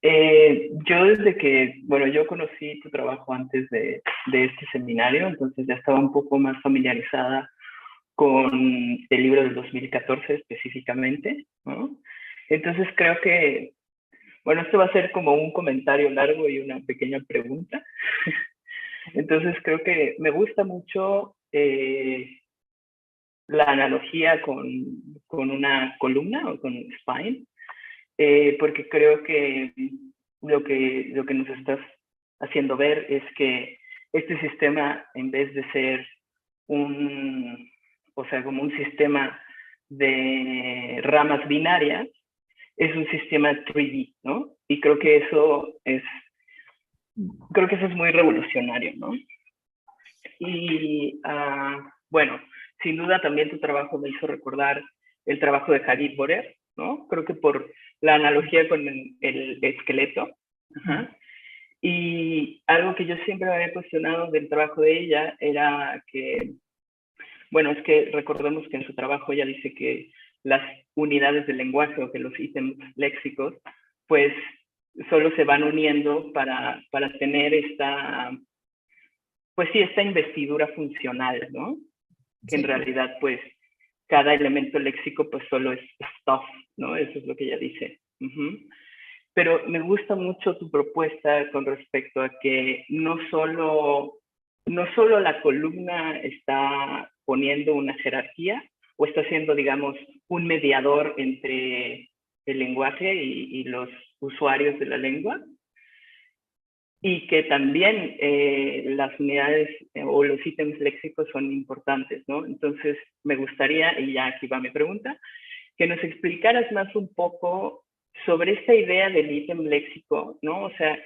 Yo desde que, yo conocí tu trabajo antes de este seminario, entonces ya estaba un poco más familiarizada con el libro del 2014 específicamente, ¿no? Entonces creo que, esto va a ser como un comentario largo y una pequeña pregunta. Entonces creo que me gusta mucho la analogía con una columna o con spine, porque creo que lo que nos estás haciendo ver es que este sistema, en vez de ser como un sistema de ramas binarias, es un sistema 3D, ¿no? Y creo que eso es muy revolucionario, ¿no? Y sin duda también tu trabajo me hizo recordar el trabajo de Jadid Borer, ¿no? Creo que por la analogía con el esqueleto. Ajá. Y algo que yo siempre me había cuestionado del trabajo de ella era que, es que recordemos que en su trabajo ella dice que las unidades del lenguaje o que los ítems léxicos, pues solo se van uniendo para tener esta investidura funcional, ¿no? Que en realidad, pues, cada elemento léxico, pues, solo es stuff, ¿no? Eso es lo que ella dice. Pero me gusta mucho tu propuesta con respecto a que no solo la columna está poniendo una jerarquía o está siendo, digamos, un mediador entre el lenguaje y los usuarios de la lengua, y que también las unidades o los ítems léxicos son importantes, ¿no? Entonces, me gustaría, y ya aquí va mi pregunta, que nos explicaras más un poco sobre esta idea del ítem léxico, ¿no? O sea,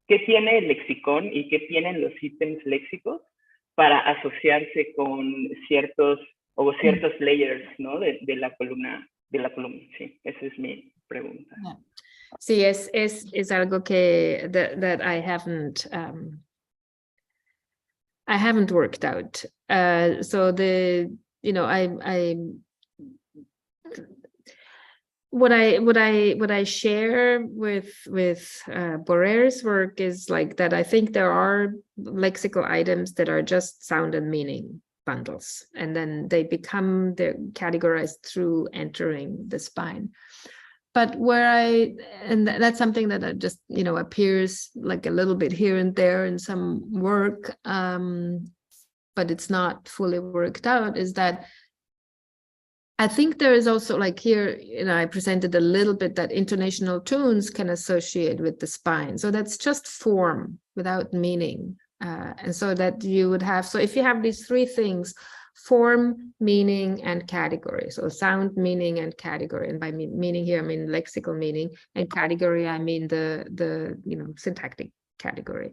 ¿qué tiene el lexicón y qué tienen los ítems léxicos para asociarse con ciertos layers, ¿no? De la columna, sí. Esa es mi pregunta. Yeah. Sí, es algo que that I haven't worked out. So what I share with Borer's work is like that. I think there are lexical items that are just sound and meaning bundles, and then they're categorized through entering the spine. But and that's something that just, appears like a little bit here and there in some work, but it's not fully worked out, is that I think there is also, like here, I presented a little bit that intonational tunes can associate with the spine. So that's just form without meaning. And so that you would have, so if you have these three things, form, meaning, and category. So sound, meaning, and category. And by meaning here, I mean lexical meaning, and category, I mean the syntactic category.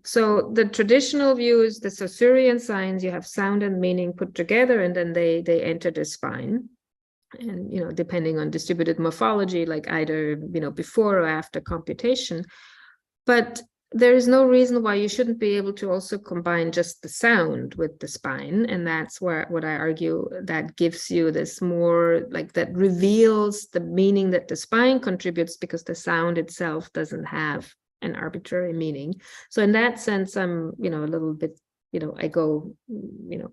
So the traditional view is the Saussurean signs, you have sound and meaning put together, and then they enter the spine. And, depending on distributed morphology, like either, before or after computation. But there is no reason why you shouldn't be able to also combine just the sound with the spine. And that's where what I argue that gives you this more, like, that reveals the meaning that the spine contributes, because the sound itself doesn't have an arbitrary meaning. So in that sense, I'm, a little bit, I go,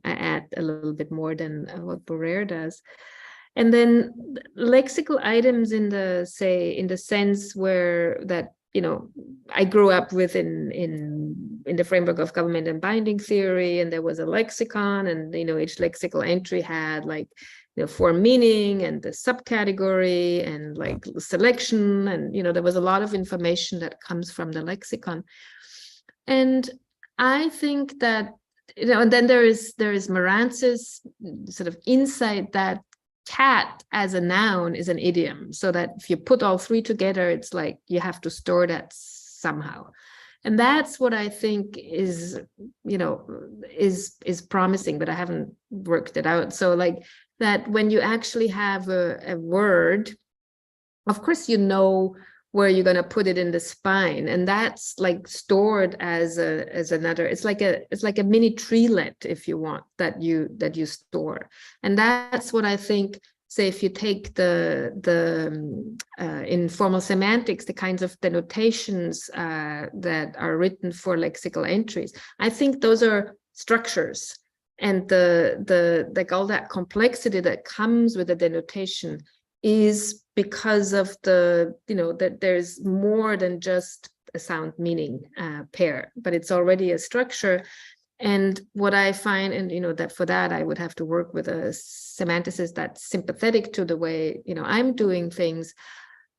I add a little bit more than what Borer does. And then lexical items in the sense where that, I grew up with in the framework of government and binding theory, and there was a lexicon, and each lexical entry had like form meaning and the subcategory and like selection, and there was a lot of information that comes from the lexicon. And I think that and then there is Marantz's sort of insight that cat as a noun is an idiom, so that if you put all three together, it's like you have to store that somehow. And that's what I think is promising, but I haven't worked it out. So like that when you actually have a word, of course where you're going to put it in the spine, and that's like stored as another, it's like a mini treelet, if you want, that you store. And that's what I think, say, if you take the in formal semantics, the kinds of denotations that are written for lexical entries, I think those are structures, and the all that complexity that comes with the denotation is because of that there's more than just a sound meaning pair, but it's already a structure. And what I find, and that for that I would have to work with a semanticist that's sympathetic to the way I'm doing things,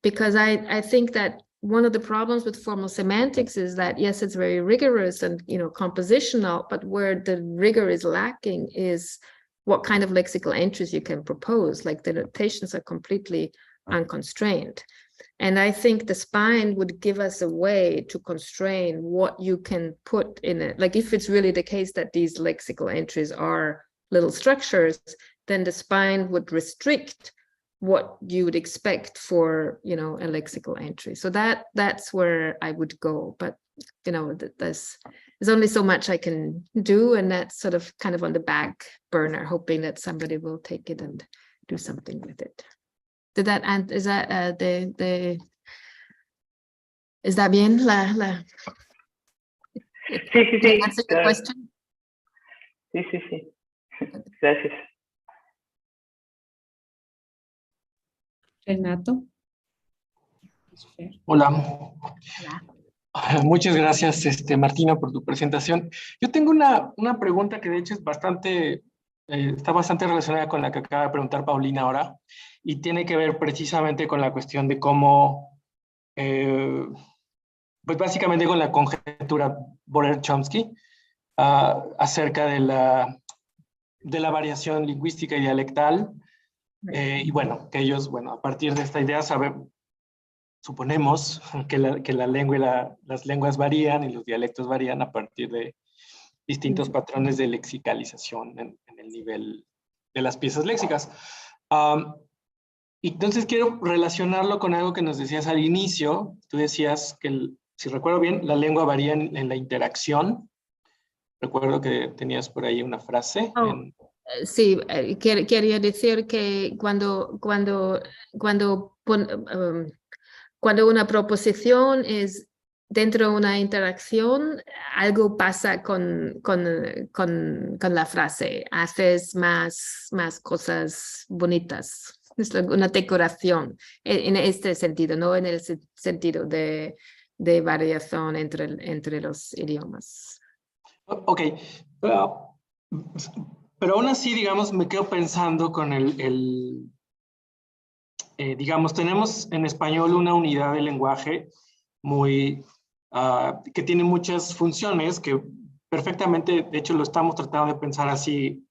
because I think that one of the problems with formal semantics is that, yes, it's very rigorous and compositional, but where the rigor is lacking is what kind of lexical entries you can propose. Like the notations are completely unconstrained. And I think the spine would give us a way to constrain what you can put in it. Like if it's really the case that these lexical entries are little structures, then the spine would restrict what you would expect for, a lexical entry. So that's where I would go. But, there's only so much I can do, and that's sort of kind of on the back burner, hoping that somebody will take it and do something with it. Did that, and is that is that bien? Sí. Answer the question? Sí. Gracias. Renato. Hola. Muchas gracias, Martina, por tu presentación. Yo tengo una pregunta que de hecho es está bastante relacionada con la que acaba de preguntar Paulina ahora, y tiene que ver precisamente con la cuestión de cómo, pues básicamente con la conjetura Borer-Chomsky acerca de la variación lingüística y dialectal, y bueno, que ellos, a partir de esta idea suponemos que la lengua y las lenguas varían y los dialectos varían a partir de distintos patrones de lexicalización en el nivel de las piezas léxicas. Entonces quiero relacionarlo con algo que nos decías al inicio. Tú decías que, si recuerdo bien, la lengua varía en la interacción. Recuerdo que tenías por ahí una frase. Sí, quería decir que cuando una proposición es dentro de una interacción, algo pasa con la frase. Haces más cosas bonitas. Es una decoración en este sentido, no en el sentido de variación entre los idiomas. Ok. Pero aún así, digamos, me quedo pensando con digamos, tenemos en español una unidad de lenguaje que tiene muchas funciones, que perfectamente, de hecho lo estamos tratando de pensar así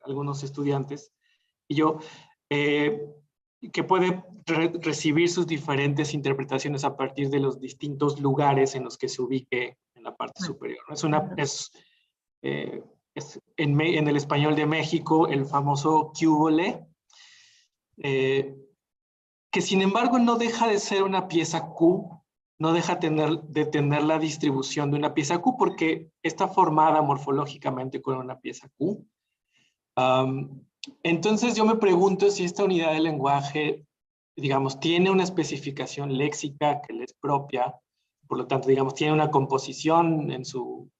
algunos estudiantes y yo, que puede recibir sus diferentes interpretaciones a partir de los distintos lugares en los que se ubique en la parte superior, ¿no? En el español de México, el famoso "qué húbole", que sin embargo no deja de ser una pieza Q no deja de tener la distribución de una pieza Q porque está formada morfológicamente con una pieza Q. Entonces yo me pregunto si esta unidad de lenguaje, digamos, tiene una especificación léxica que le es propia, por lo tanto, digamos, tiene una composición en su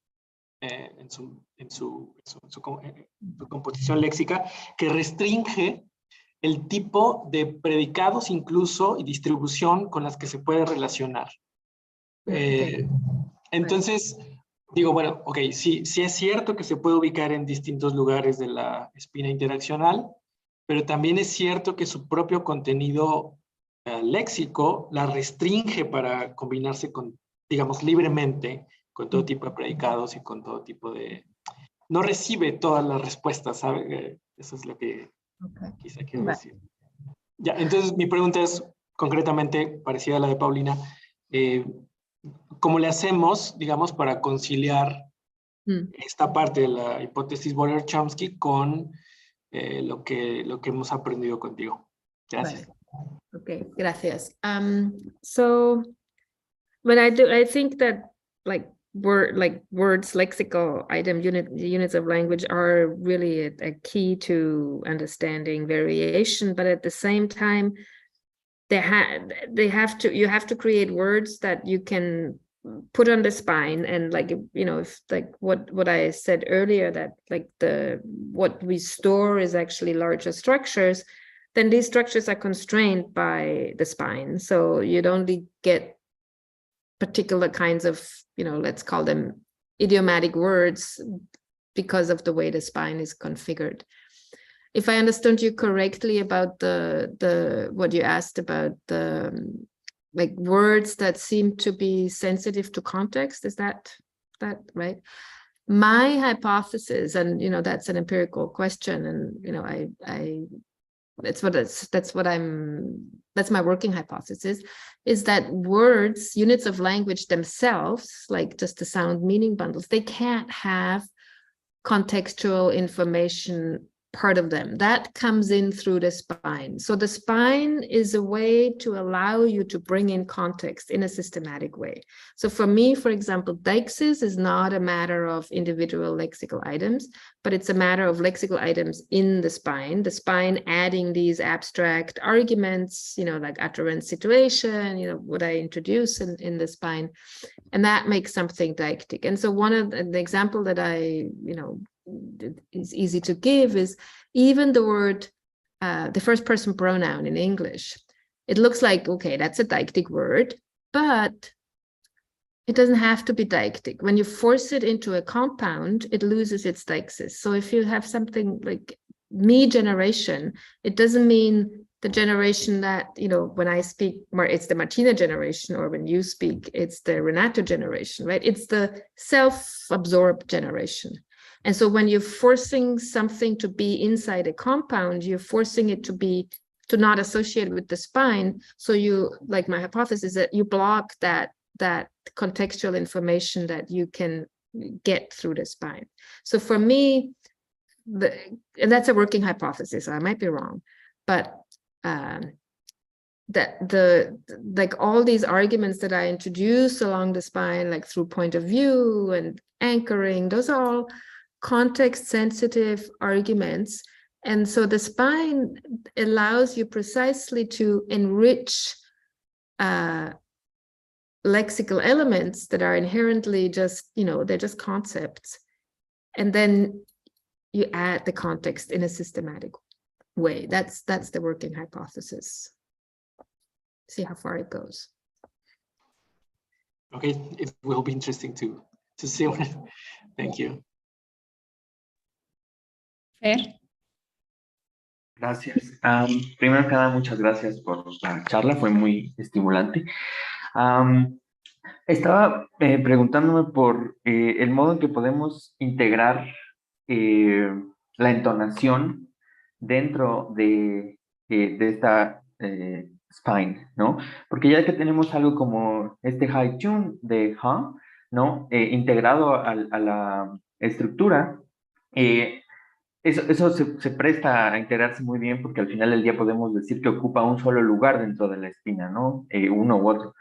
composición léxica que restringe el tipo de predicados incluso y distribución con las que se puede relacionar. Entonces, digo, bueno, ok, sí es cierto que se puede ubicar en distintos lugares de la espina interaccional, pero también es cierto que su propio contenido léxico la restringe para combinarse con, digamos, libremente con todo tipo de predicados y con todo tipo de... No recibe todas las respuestas, ¿sabe? Eso es lo que quizá quiero decir. Ya, entonces mi pregunta es concretamente parecida a la de Paulina. ¿Cómo le hacemos, digamos, para conciliar esta parte de la hipótesis Boller-Chomsky con lo que hemos aprendido contigo? Gracias. Vale. Okay, gracias. So, but I think that like words, lexical units of language are really a key to understanding variation, but at the same time, you have to create words that you can put on the spine, and like, you know, if like what I said earlier, that like what we store is actually larger structures, then these structures are constrained by the spine. So you'd only get particular kinds of, you know, let's call them idiomatic words because of the way the spine is configured. If I understood you correctly about the what you asked about the like words that seem to be sensitive to context, is that right? My hypothesis, and you know, that's an empirical question, and you know, that's my working hypothesis, is that words, units of language themselves, like just the sound meaning bundles, they can't have contextual information part of them. That comes in through the spine. So the spine is a way to allow you to bring in context in a systematic way. So for me, for example, deixis is not a matter of individual lexical items, but it's a matter of lexical items in the spine adding these abstract arguments, you know, like utterance situation, you know, what I introduce in the spine, and that makes something deictic. And so one of the example that I, you know, is easy to give is even the word, the first person pronoun in English. It looks like, okay, that's a deictic word, but it doesn't have to be deictic. When you force it into a compound, it loses its deixis. So if you have something like me generation, it doesn't mean the generation that, you know, when I speak, it's the Martina generation, or when you speak, it's the Renato generation, right? It's the self-absorbed generation. And so when you're forcing something to be inside a compound, you're forcing it to not associate with the spine. So you, like my hypothesis, that you block that contextual information that you can get through the spine. So for me, and that's a working hypothesis, I might be wrong, but that like all these arguments that I introduce along the spine, like through point of view and anchoring, those are all context sensitive arguments. And so the spine allows you precisely to enrich lexical elements that are inherently just, you know, they're just concepts. And then you add the context in a systematic way. That's the working hypothesis. See how far it goes. Okay, it will be interesting to see. Thank you. Fer. Gracias. Primero que nada, muchas gracias por la charla, fue muy estimulante. Estaba preguntándome por el modo en que podemos integrar la entonación dentro de esta spine, ¿no? Porque ya que tenemos algo como este high tune de ha, ¿no? Integrado a la estructura, eso se presta a integrarse muy bien, porque al final del día podemos decir que ocupa un solo lugar dentro de la espina, ¿no? Uno u otro.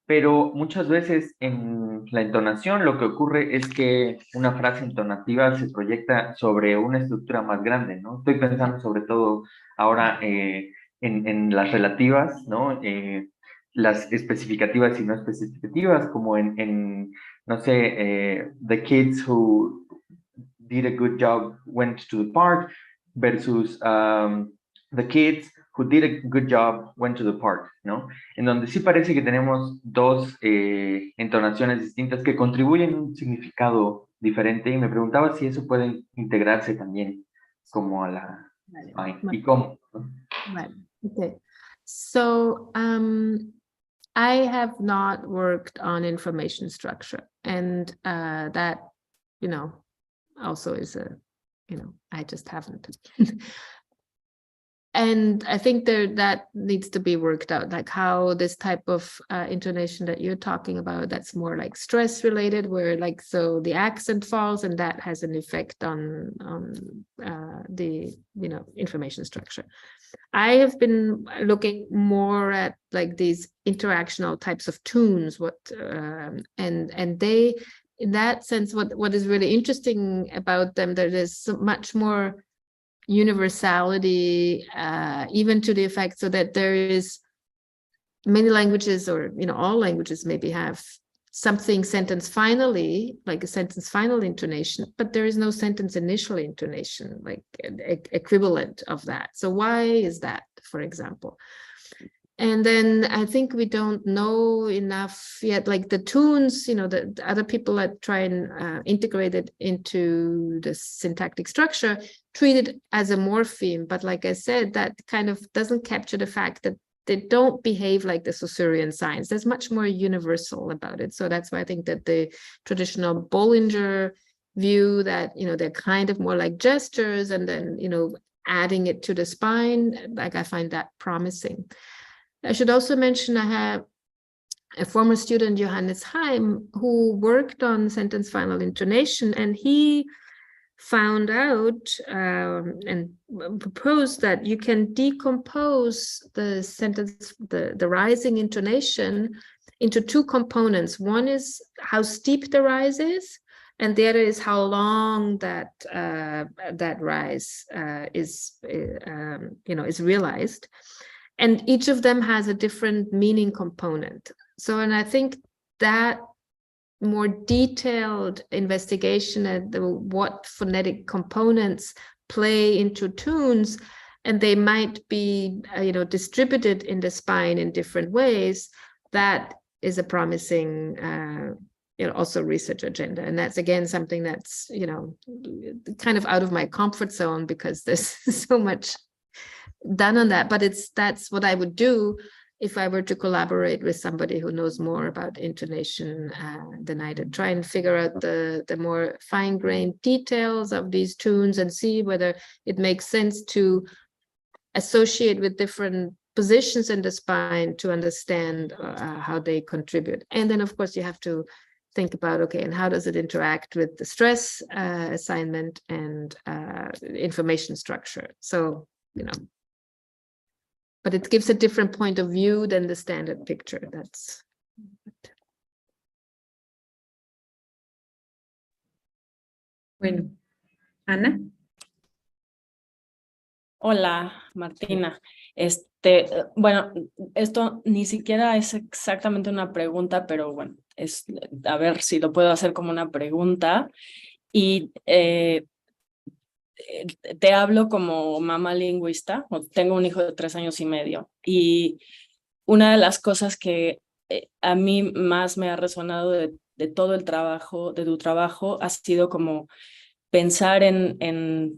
pero muchas veces en la entonación lo que ocurre es que una frase entonativa se proyecta sobre una estructura más grande, ¿no? Estoy pensando sobre todo ahora en las relativas, ¿no? Las especificativas y no especificativas, como no sé, the kids who did a good job went to the park versus the kids who did a good job went to the park, ¿no? En donde sí parece que tenemos dos entonaciones distintas que contribuyen a un significado diferente y me preguntaba si eso puede integrarse también como a la... Vale. ¿Y cómo? Right. Okay. So I have not worked on information structure, and that, you know, also is I just haven't. And I think that needs to be worked out, like how this type of intonation that you're talking about, that's more like stress related, where like, so the accent falls and that has an effect on the, information structure. I have been looking more at like these interactional types of tunes, and they, in that sense, what is really interesting about them, that there's so much more universality, even to the effect so that there is many languages, or all languages maybe have something sentence finally, like a sentence final intonation, but there is no sentence initial intonation, like equivalent of that. So why is that, for example? And then I think we don't know enough yet, like the tunes, the other people that try and integrate it into the syntactic structure, treat it as a morpheme. But like I said, that kind of doesn't capture the fact that they don't behave like the Saussurean signs. There's much more universal about it. So that's why I think that the traditional Bollinger view that, they're kind of more like gestures, and then, adding it to the spine, like I find that promising. I should also mention I have a former student, Johannes Heim, who worked on sentence final intonation, and he found out and proposed that you can decompose the sentence, the rising intonation, into two components. One is how steep the rise is, and the other is how long that that rise is realized. And each of them has a different meaning component. So, and I think that more detailed investigation at what phonetic components play into tunes, and they might be, distributed in the spine in different ways, that is a promising, also research agenda. And that's, again, something that's, kind of out of my comfort zone, because there's so much done on that, but that's what I would do if I were to collaborate with somebody who knows more about intonation than I did. Try and figure out the more fine-grained details of these tunes and see whether it makes sense to associate with different positions in the spine to understand how they contribute. And then, of course, you have to think about, okay, and how does it interact with the stress assignment and information structure? So, but it gives a different point of view than the standard picture. That's. Bueno, Ana. Hola, Martina. Bueno, esto ni siquiera es exactamente una pregunta, pero bueno, a ver si lo puedo hacer como una pregunta. Y te hablo como mamá lingüista, tengo un hijo de 3 años y medio, y una de las cosas que a mí más me ha resonado de todo el trabajo, de tu trabajo, ha sido como pensar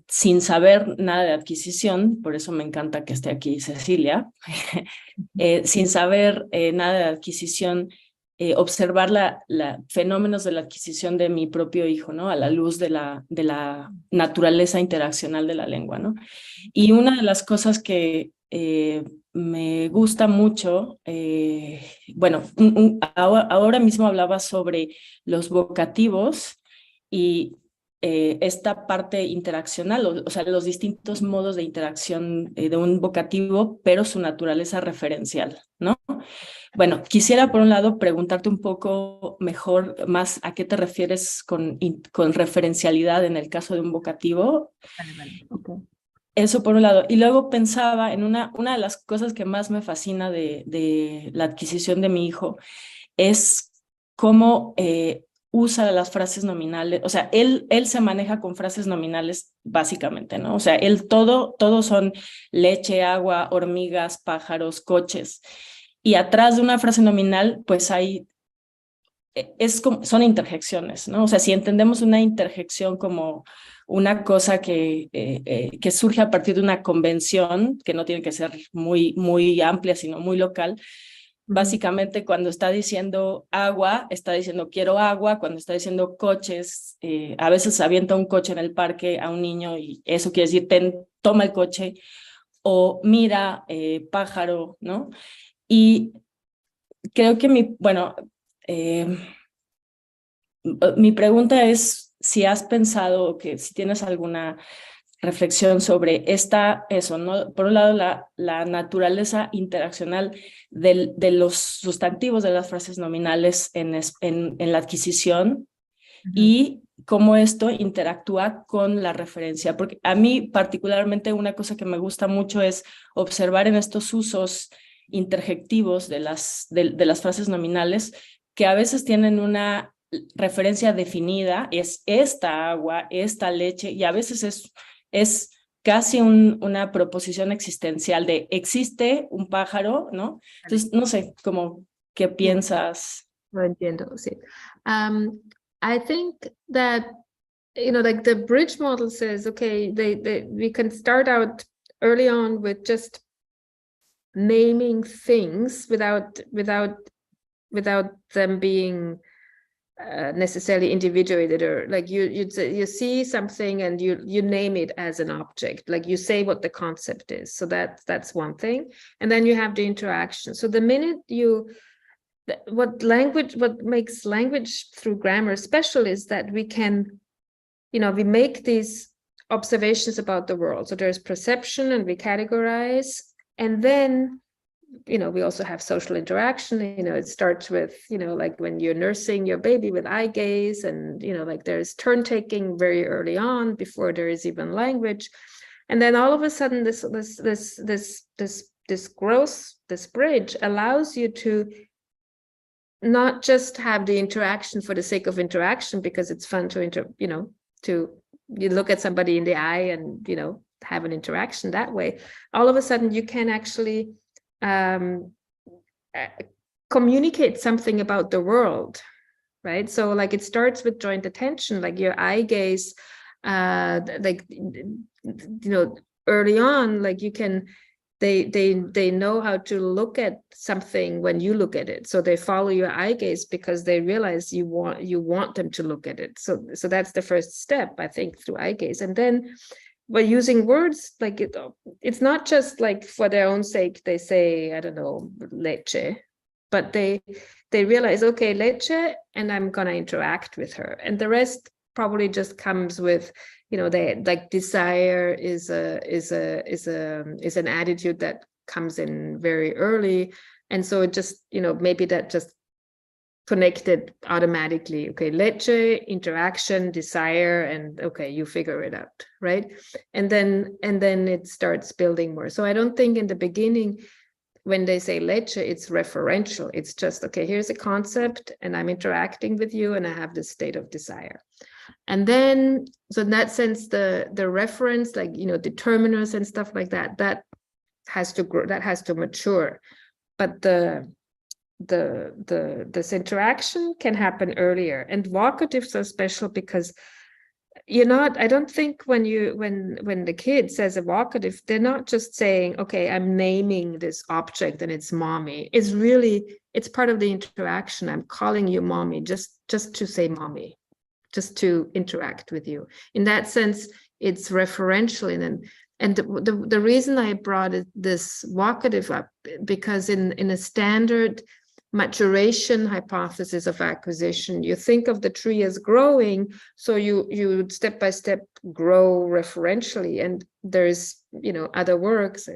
sin saber nada de adquisición, por eso me encanta que esté aquí Cecilia, sin saber nada de adquisición, observar fenómenos de la adquisición de mi propio hijo, ¿no? A la luz de la naturaleza interaccional de la lengua, ¿no? Y una de las cosas que me gusta mucho, bueno, ahora mismo hablaba sobre los vocativos, y esta parte interaccional, o sea, los distintos modos de interacción de un vocativo, pero su naturaleza referencial, ¿no? Bueno, quisiera por un lado preguntarte un poco mejor más a qué te refieres con referencialidad en el caso de un vocativo. Vale. Okay. Eso por un lado. Y luego pensaba en una de las cosas que más me fascina de la adquisición de mi hijo, es cómo usa las frases nominales. O sea, él se maneja con frases nominales básicamente, ¿no? O sea, todo son leche, agua, hormigas, pájaros, coches. Y atrás de una frase nominal, pues son interjecciones, ¿no? O sea, si entendemos una interjección como una cosa que surge a partir de una convención, que no tiene que ser muy amplia, sino muy local, básicamente cuando está diciendo agua, está diciendo quiero agua, cuando está diciendo coches, a veces avienta un coche en el parque a un niño y eso quiere decir toma el coche, o mira, pájaro, ¿no? Y creo que mi pregunta es si has pensado, si tienes alguna reflexión sobre eso, ¿no? Por un lado, la naturaleza interaccional de los sustantivos de las frases nominales en la adquisición y cómo esto interactúa con la referencia. Porque a mí particularmente una cosa que me gusta mucho es observar en estos usos interjectivos de las frases nominales que a veces tienen una referencia definida, es esta agua, esta leche, y a veces es casi una proposición existencial de existe un pájaro, ¿no? Entonces, no sé, como, ¿qué piensas? Lo entiendo, sí. I think that, like the bridge model says, okay, we can start out early on with just naming things without them being necessarily individuated, or like you see something and you name it as an object, like you say what the concept is. So that's one thing, and then you have the interaction. So the minute what makes language through grammar special is that we can, we make these observations about the world. So there's perception and we categorize, and then we also have social interaction. It starts with, like when you're nursing your baby with eye gaze, and, like there's turn taking very early on before there is even language. And then all of a sudden this growth, this bridge allows you to not just have the interaction for the sake of interaction, because it's fun to you look at somebody in the eye and, have an interaction that way. All of a sudden you can actually communicate something about the world, right? So like it starts with joint attention, like your eye gaze, like, early on, like you can, they know how to look at something when you look at it. So they follow your eye gaze because they realize you want them to look at it. So that's the first step, I think, through eye gaze. And then by using words, like it's not just like for their own sake, they say, I don't know, leche, but they realize, okay, leche, and I'm gonna interact with her. And the rest probably just comes with, they like desire is an attitude that comes in very early. And so it just, maybe that just connected automatically. Okay, leche, interaction, desire, and okay, you figure it out, right? And then it starts building more. So I don't think in the beginning, when they say leche, it's referential. It's just, okay, here's a concept and I'm interacting with you and I have this state of desire. And then, so in that sense, the reference, like, determiners and stuff like that, that has to grow, that has to mature. But this interaction can happen earlier. And vocatives are special because I don't think when the kid says a vocative, they're not just saying, okay, I'm naming this object and it's mommy. It's part of the interaction. I'm calling you mommy just to say mommy, just to interact with you. In that sense, it's referential. And the reason I brought this vocative up, because in a standard maturation hypothesis of acquisition. You think of the tree as growing, so you step by step grow referentially. And there's, other works,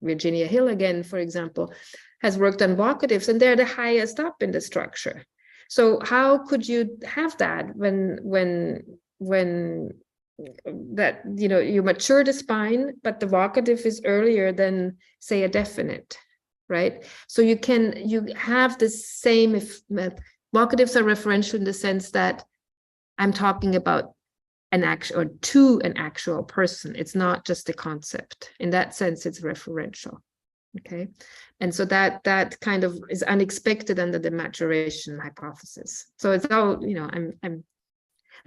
Virginia Hill again, for example, has worked on vocatives, and they're the highest up in the structure. So how could you have that when that, you mature the spine, but the vocative is earlier than, say, a definite, right? So you have the same, if vocatives are referential in the sense that I'm talking about an actual, or to an actual person. It's not just a concept. In that sense, it's referential. Okay. And so that kind of is unexpected under the maturation hypothesis. So it's all, I'm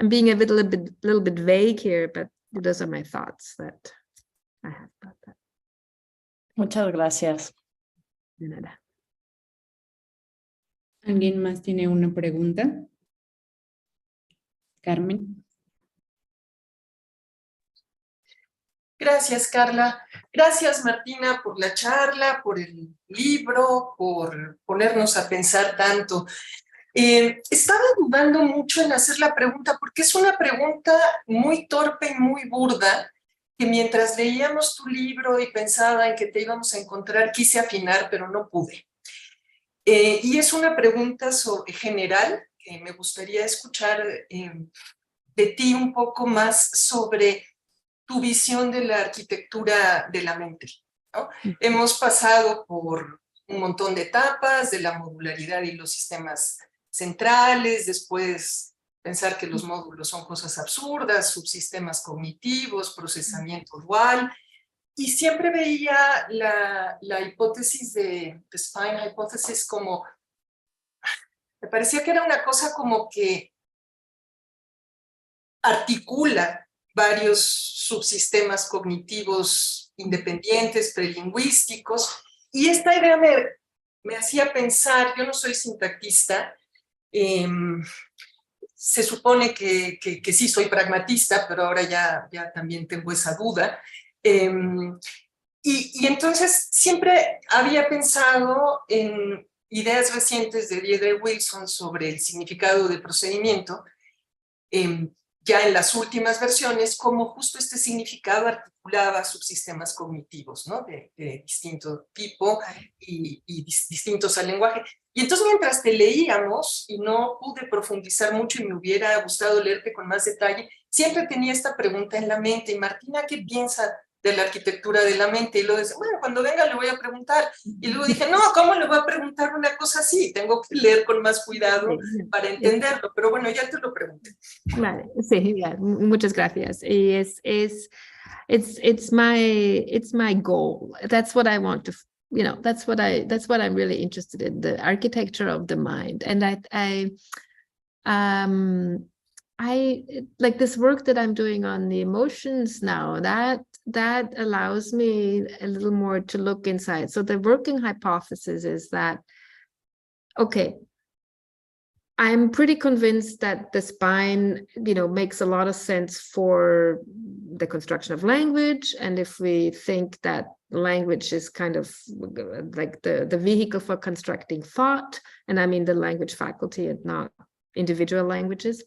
being a little bit vague here, but those are my thoughts that I have about that. Muchas gracias. De nada. ¿Alguien más tiene una pregunta? Carmen. Gracias, Carla. Gracias, Martina, por la charla, por el libro, por ponernos a pensar tanto. Estaba dudando mucho en hacer la pregunta porque es una pregunta muy torpe y muy burda, que mientras leíamos tu libro y pensaba en que te íbamos a encontrar, quise afinar, pero no pude. Y es una pregunta general, que me gustaría escuchar de ti un poco más sobre tu visión de la arquitectura de la mente, ¿no? Hemos pasado por un montón de etapas de la modularidad y los sistemas centrales, después pensar que los módulos son cosas absurdas, subsistemas cognitivos, procesamiento dual, y siempre veía la hipótesis de Spine Hypothesis como, me parecía que era una cosa como que articula varios subsistemas cognitivos independientes, prelingüísticos, y esta idea me hacía pensar, yo no soy sintactista, se supone que sí soy pragmatista, pero ahora ya también tengo esa duda, y entonces siempre había pensado en ideas recientes de Deirdre Wilson sobre el significado de procedimiento, ya en las últimas versiones, como justo este significado articulaba subsistemas cognitivos, ¿no? de distinto tipo y distintos al lenguaje. Y entonces mientras te leíamos, y no pude profundizar mucho y me hubiera gustado leerte con más detalle, siempre tenía esta pregunta en la mente: Martina, ¿qué piensa de la arquitectura de la mente? Y luego decía, bueno, cuando venga le voy a preguntar. Y luego dije, no, ¿cómo le voy a preguntar una cosa así? Tengo que leer con más cuidado para entenderlo. Pero bueno, ya te lo pregunté. Vale, sí, yeah, muchas gracias. Y it's my goal. That's what I want to, that's what I'm really interested in, the architecture of the mind. And I like this work that I'm doing on the emotions now, that allows me a little more to look inside. So the working hypothesis is that, okay, I'm pretty convinced that the spine, makes a lot of sense for the construction of language. And if we think that language is kind of like the vehicle for constructing thought, and I mean the language faculty and not individual languages.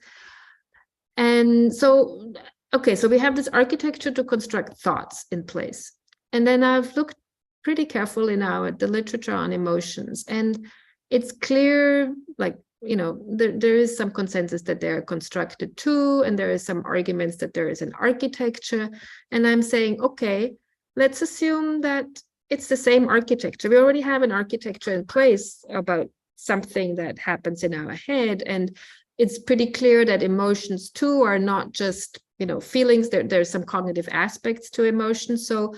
And so, okay, so we have this architecture to construct thoughts in place. And then I've looked pretty carefully now at the literature on emotions, and it's clear, like, there is some consensus that they're constructed too, and there is some arguments that there is an architecture. And I'm saying, okay, let's assume that it's the same architecture. We already have an architecture in place about something that happens in our head, and it's pretty clear that emotions too are not just, feelings. There's some cognitive aspects to emotions. So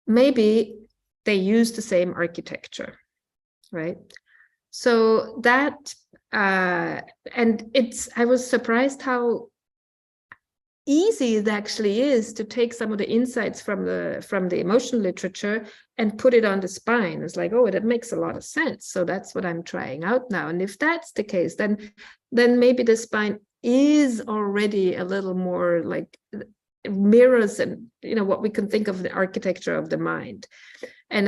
maybe they use the same architecture, right? So that, and I was surprised how easy it actually is to take some of the insights from the emotional literature and put it on the spine. It's like, oh, that makes a lot of sense. So that's what I'm trying out now. And if that's the case, then maybe the spine is already a little more like mirrors and what we can think of the architecture of the mind. And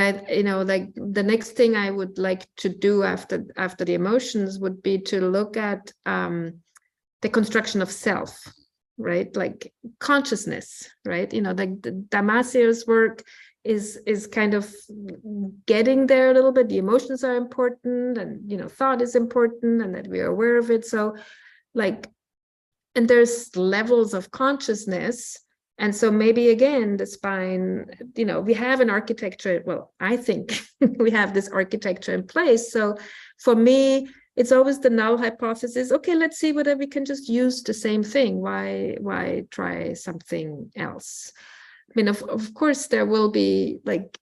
like the next thing I would like to do after the emotions would be to look at the construction of self, right? Like consciousness, right? Like the Damasio's work is kind of getting there a little bit. The emotions are important, and thought is important, and that we are aware of it. So like, and there's levels of consciousness. And so maybe again, the spine, we have an architecture. Well, I think we have this architecture in place. So for me, it's always the null hypothesis. Okay, let's see whether we can just use the same thing. Why try something else? I mean, of course, there will be like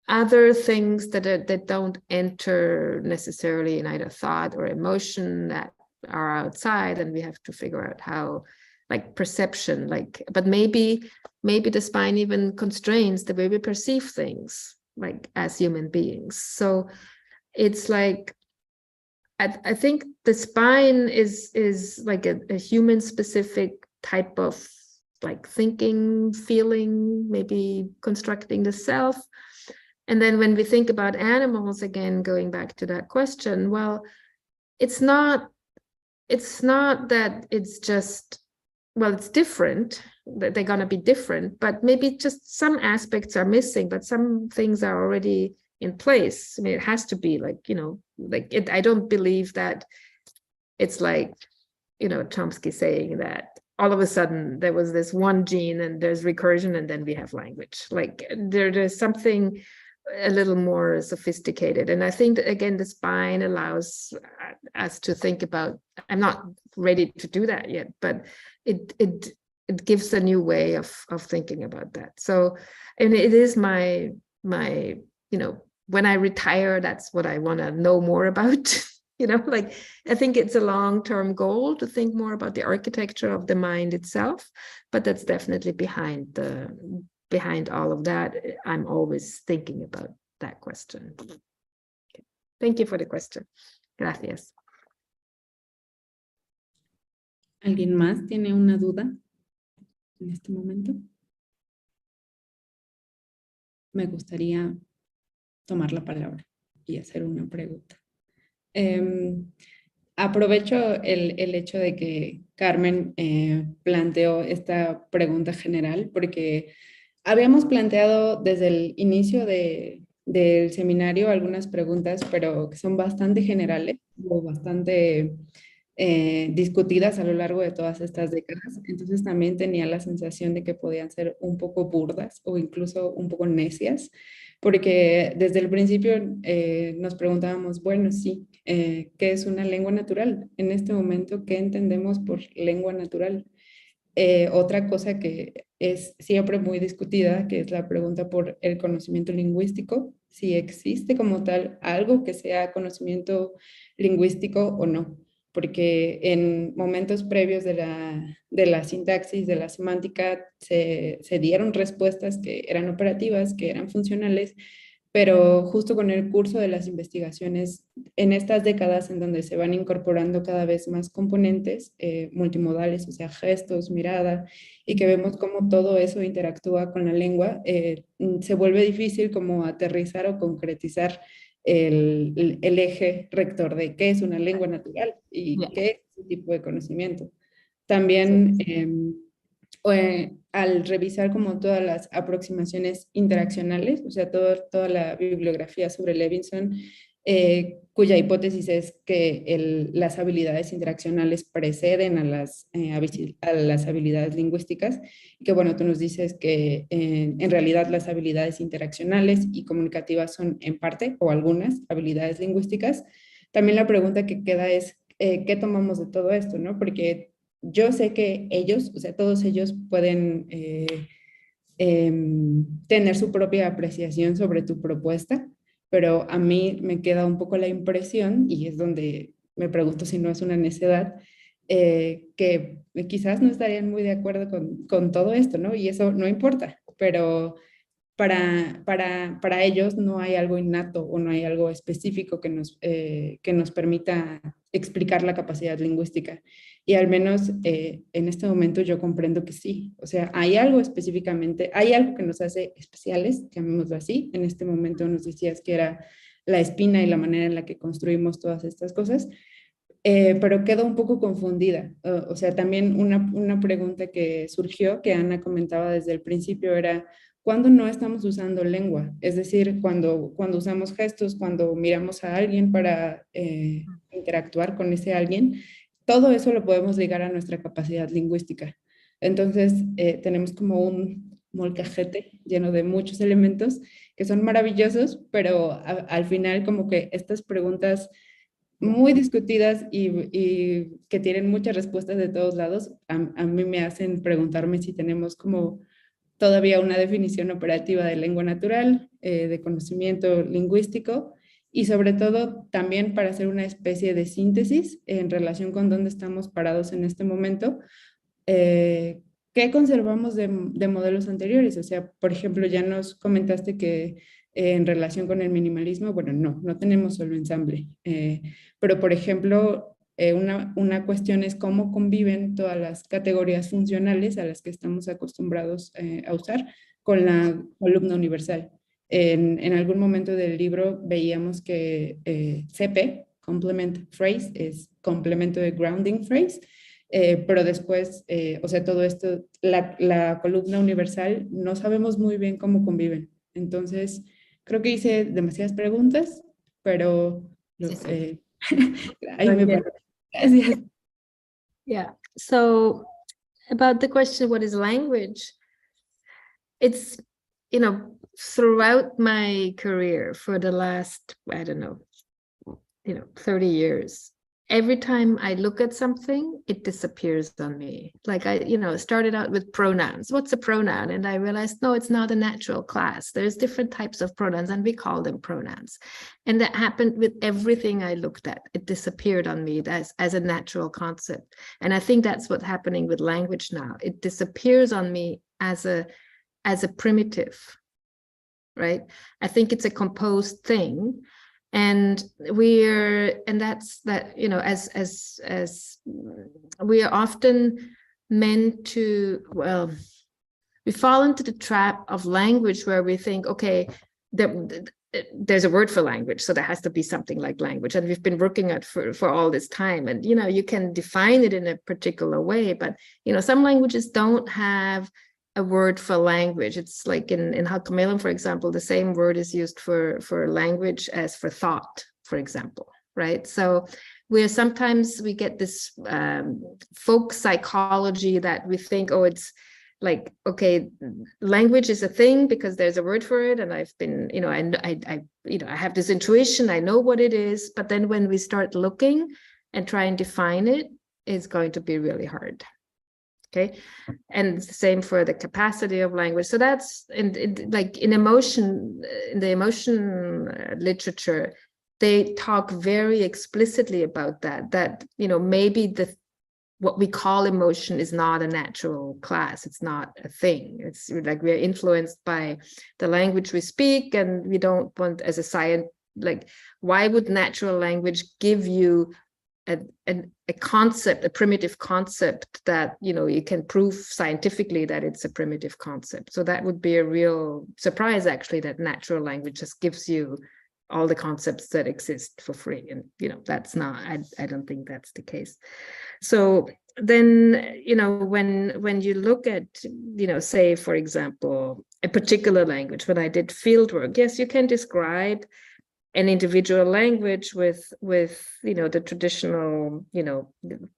other things that don't enter necessarily in either thought or emotion that are outside, and we have to figure out how, like perception, but maybe the spine even constrains the way we perceive things, like as human beings. So it's like, I think the spine is like a human specific type of like thinking, feeling, maybe constructing the self. And then when we think about animals, again, going back to that question, well, it's not that it's just, well, it's different, that they're going to be different, but maybe just some aspects are missing, but some things are already in place. I mean, it has to be like, I don't believe that it's like, Chomsky saying that all of a sudden there was this one gene and there's recursion and then we have language. Like there's something a little more sophisticated. And I think that, again, the spine allows us to think about, I'm not ready to do that yet, but it gives a new way of thinking about that. So, and it is my when I retire, that's what I want to know more about. Like I think it's a long-term goal to think more about the architecture of the mind itself, but that's definitely behind all of that. I'm always thinking about that question. Okay. Thank you for the question. Gracias. ¿Alguien más tiene una duda en este momento? Me gustaría tomar la palabra y hacer una pregunta. Aprovecho el hecho de que Carmen planteó esta pregunta general, porque habíamos planteado desde el inicio del seminario algunas preguntas, pero que son bastante generales o bastante discutidas a lo largo de todas estas décadas. Entonces también tenía la sensación de que podían ser un poco burdas o incluso un poco necias, porque desde el principio nos preguntábamos, bueno, sí, ¿qué es una lengua natural? En este momento, ¿qué entendemos por lengua natural? Otra cosa que es siempre muy discutida, que es la pregunta por el conocimiento lingüístico, si existe como tal algo que sea conocimiento lingüístico o no, porque en momentos previos de la sintaxis, de la semántica, se dieron respuestas que eran operativas, que eran funcionales, pero justo con el curso de las investigaciones, en estas décadas en donde se van incorporando cada vez más componentes multimodales, o sea, gestos, mirada, y que vemos cómo todo eso interactúa con la lengua, se vuelve difícil como aterrizar o concretizar el eje rector de qué es una lengua natural y qué es ese tipo de conocimiento. También al revisar como todas las aproximaciones interaccionales, o sea, toda la bibliografía sobre Levinson, cuya hipótesis es que las habilidades interaccionales preceden a las habilidades lingüísticas, y que bueno, tú nos dices que en realidad las habilidades interaccionales y comunicativas son en parte o algunas habilidades lingüísticas. También la pregunta que queda es, ¿qué tomamos de todo esto, no? Porque yo sé que ellos, o sea, todos ellos pueden tener su propia apreciación sobre tu propuesta, pero a mí me queda un poco la impresión, y es donde me pregunto si no es una necedad, que quizás no estarían muy de acuerdo con todo esto, ¿no? Y eso no importa, pero para ellos no hay algo innato o no hay algo específico que nos permita explicar la capacidad lingüística. Y al menos en este momento yo comprendo que sí. O sea, hay algo específicamente, hay algo que nos hace especiales, llamémoslo así. En este momento nos decías que era la espina y la manera en la que construimos todas estas cosas. Pero quedo un poco confundida. O sea, también una pregunta que surgió, que Ana comentaba desde el principio, era ¿cuándo no estamos usando lengua? Es decir, cuando usamos gestos, cuando miramos a alguien para interactuar con ese alguien, todo eso lo podemos ligar a nuestra capacidad lingüística. Entonces, tenemos como un molcajete lleno de muchos elementos que son maravillosos, pero al final como que estas preguntas muy discutidas y que tienen muchas respuestas de todos lados, a mí me hacen preguntarme si tenemos como todavía una definición operativa de lengua natural, de conocimiento lingüístico y sobre todo también para hacer una especie de síntesis en relación con dónde estamos parados en este momento. ¿Qué conservamos de modelos anteriores? O sea, por ejemplo, ya nos comentaste que en relación con el minimalismo, bueno, no tenemos solo ensamble, pero por ejemplo, una cuestión es cómo conviven todas las categorías funcionales a las que estamos acostumbrados a usar con la columna universal. En algún momento del libro veíamos que CP, complement phrase, es complemento de grounding phrase, pero después, o sea, todo esto, la columna universal, no sabemos muy bien cómo conviven. Entonces, creo que hice demasiadas preguntas, pero ahí me paro. Gracias. Yeah. So about the question, what is language? It's, throughout my career for the last, I don't know, 30 years, every time I look at something, it disappears on me. Like I started out with pronouns. What's a pronoun? And I realized, no, it's not a natural class. There's different types of pronouns and we call them pronouns. And that happened with everything I looked at. It disappeared on me as a natural concept. And I think that's what's happening with language now. It disappears on me as a primitive, right? I think it's a composed thing. And that's that, as we are often meant to, well, we fall into the trap of language where we think, okay, there's a word for language, so there has to be something like language. And we've been working at for all this time. And, you can define it in a particular way, but, some languages don't have a word for language. It's like in Halkomelem, for example, the same word is used for language as for thought, for example, right? So sometimes we get this folk psychology that we think, oh, it's like, okay, language is a thing because there's a word for it, and I've been, I have this intuition, I know what it is, but then when we start looking and try and define it, it's going to be really hard. Okay, and the same for the capacity of language. So that's like in the emotion literature, they talk very explicitly about that maybe what we call emotion is not a natural class. It's not a thing. It's like we're influenced by the language we speak, and we don't want, as a science, like, why would natural language give you a concept, a primitive concept that you can prove scientifically that it's a primitive concept? So that would be a real surprise, actually, that natural language just gives you all the concepts that exist for free. And that's not, I don't think that's the case. So then when you look at say, for example, a particular language, when I did field work, yes, you can describe an individual language with the traditional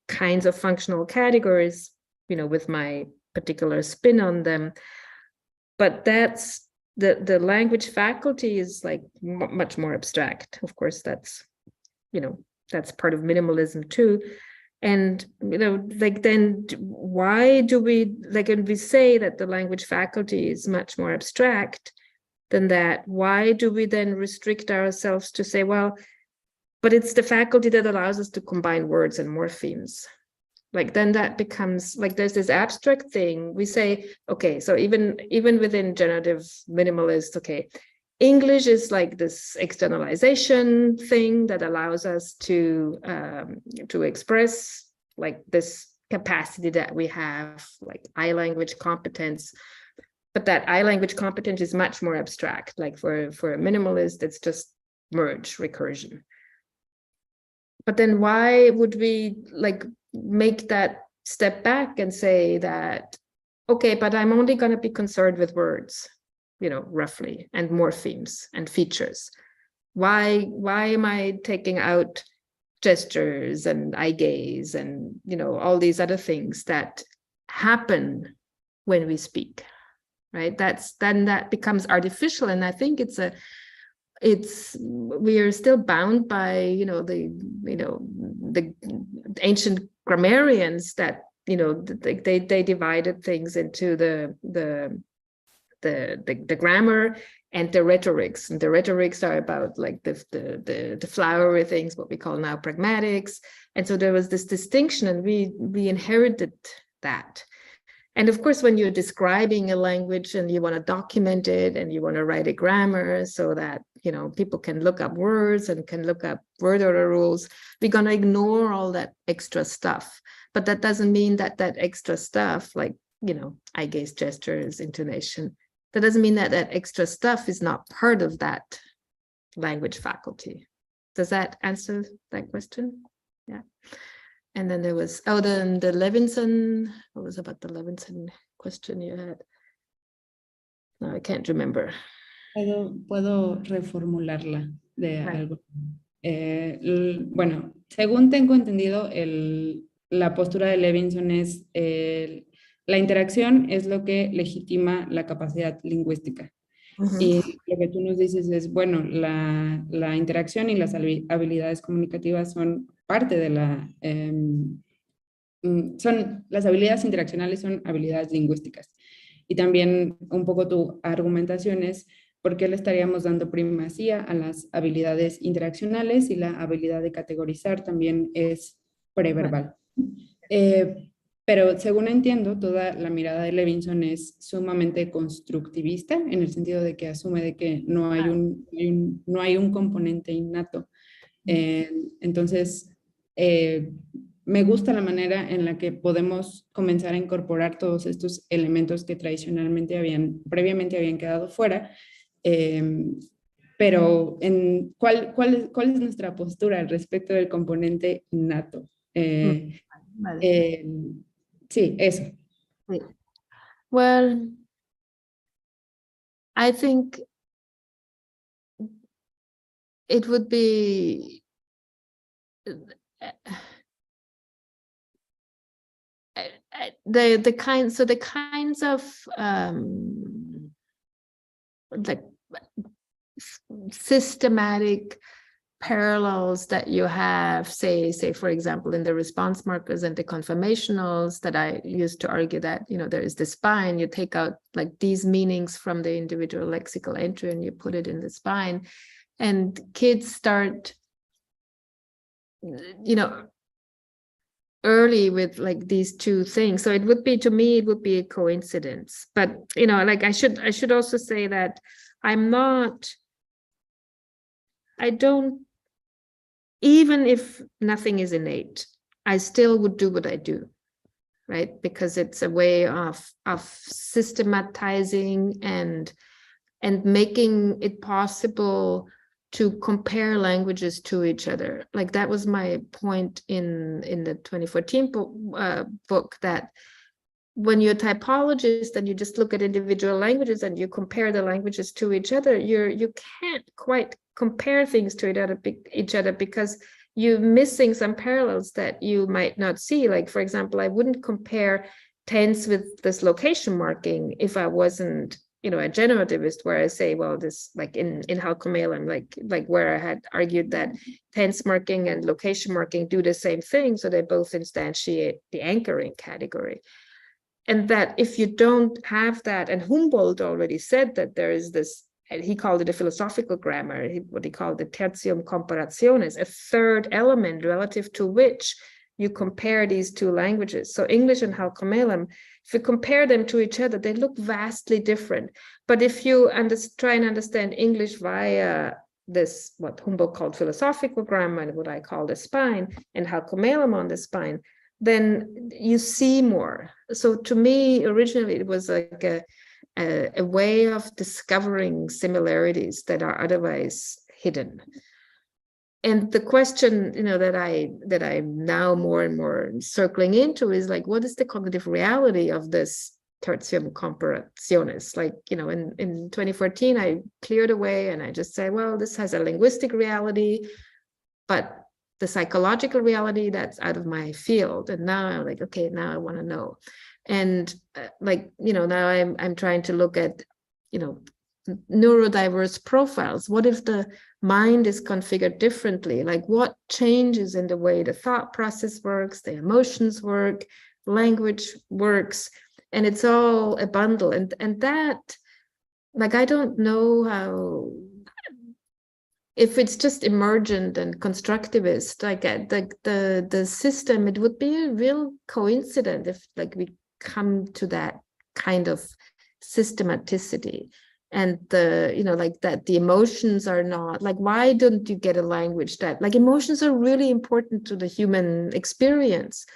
kinds of functional categories, with my particular spin on them. But that's the language faculty is like much more abstract. Of course, that's part of minimalism too. And then why do we, like, when we say that the language faculty is much more abstract than that, why do we then restrict ourselves to say, well, but it's the faculty that allows us to combine words and morphemes? Like, then that becomes like, there's this abstract thing. We say, okay, so even within generative minimalists, okay, English is like this externalization thing that allows us to express like this capacity that we have, like I-language competence. But that I-language competence is much more abstract. Like for a minimalist, it's just merge, recursion. But then why would we like make that step back and say that, okay, but I'm only going to be concerned with words, you know, roughly, and morphemes and features. Why am I taking out gestures and eye gaze and, you know, all these other things that happen when we speak, right? Then that becomes artificial. And I think we are still bound by, the ancient grammarians that, they divided things into the grammar and the rhetorics. And the rhetorics are about like the flowery things, what we call now pragmatics. And so there was this distinction, and we inherited that. And of course, when you're describing a language and you want to document it and you want to write a grammar so that, people can look up words and can look up word order rules, we're going to ignore all that extra stuff. But that doesn't mean that extra stuff, like, eye gaze, gestures, intonation, that doesn't mean that extra stuff is not part of that language faculty. Does that answer that question? Yeah. And then there was, the Levinson, what was about the Levinson question you had? No, I can't remember. Puedo reformularla de algo. Bueno, según tengo entendido, la postura de Levinson es la interacción es lo que legitima la capacidad lingüística. Y lo que tú nos dices es, bueno, la interacción y las habilidades comunicativas son parte de las habilidades interaccionales son habilidades lingüísticas. Y también un poco tu argumentación es por qué le estaríamos dando primacía a las habilidades interaccionales y la habilidad de categorizar también es preverbal. Pero según entiendo, toda la mirada de Levinson es sumamente constructivista, en el sentido de que asume de que no hay un componente innato. Entonces, me gusta la manera en la que podemos comenzar a incorporar todos estos elementos que previamente habían quedado fuera. Pero ¿cuál es nuestra postura al respecto del componente innato? Sí, eso. Well, I think it would be the kinds of like systematic parallels that you have, say for example, in the response markers and the conformationals that I used to argue that, there is the spine, you take out like these meanings from the individual lexical entry and you put it in the spine, and kids start, early with like these two things. So it would be, to me, it would be a coincidence. But, like I should also say that even if nothing is innate, I still would do what I do, right? Because it's a way of systematizing and making it possible to compare languages to each other. Like that was my point in the 2014 book, that when you're a typologist and you just look at individual languages and you compare the languages to each other, you can't quite compare things to each other because you're missing some parallels that you might not see. Like, for example, I wouldn't compare tense with this location marking if I wasn't, a generativist, where I say, well, this, like in Halkomelem, like where I had argued that tense marking and location marking do the same thing, so they both instantiate the anchoring category. And that if you don't have that, and Humboldt already said that there is this, and he called it a philosophical grammar, what he called the tertium comparationis, a third element relative to which you compare these two languages. So English and Halkomelem, if you compare them to each other, they look vastly different. But if you try and understand English via this, what Humboldt called philosophical grammar, and what I call the spine, and Halkomelem on the spine, then you see more. So to me, originally, it was like a way of discovering similarities that are otherwise hidden. And the question, that I'm now more and more circling into is like, what is the cognitive reality of this tertium comparationis? Like, in 2014, I cleared away and I just said, well, this has a linguistic reality, but the psychological reality, that's out of my field. And now I'm like, okay, now I want to know. And now I'm trying to look at, neurodiverse profiles. What if the mind is configured differently? Like, what changes in the way the thought process works, the emotions work, language works, and it's all a bundle. And that, like, I don't know how, if it's just emergent and constructivist, like the system, it would be a real coincidence if like we come to that kind of systematicity. And that the emotions are not, like, why don't you get a language that, like, emotions are really important to the human experience.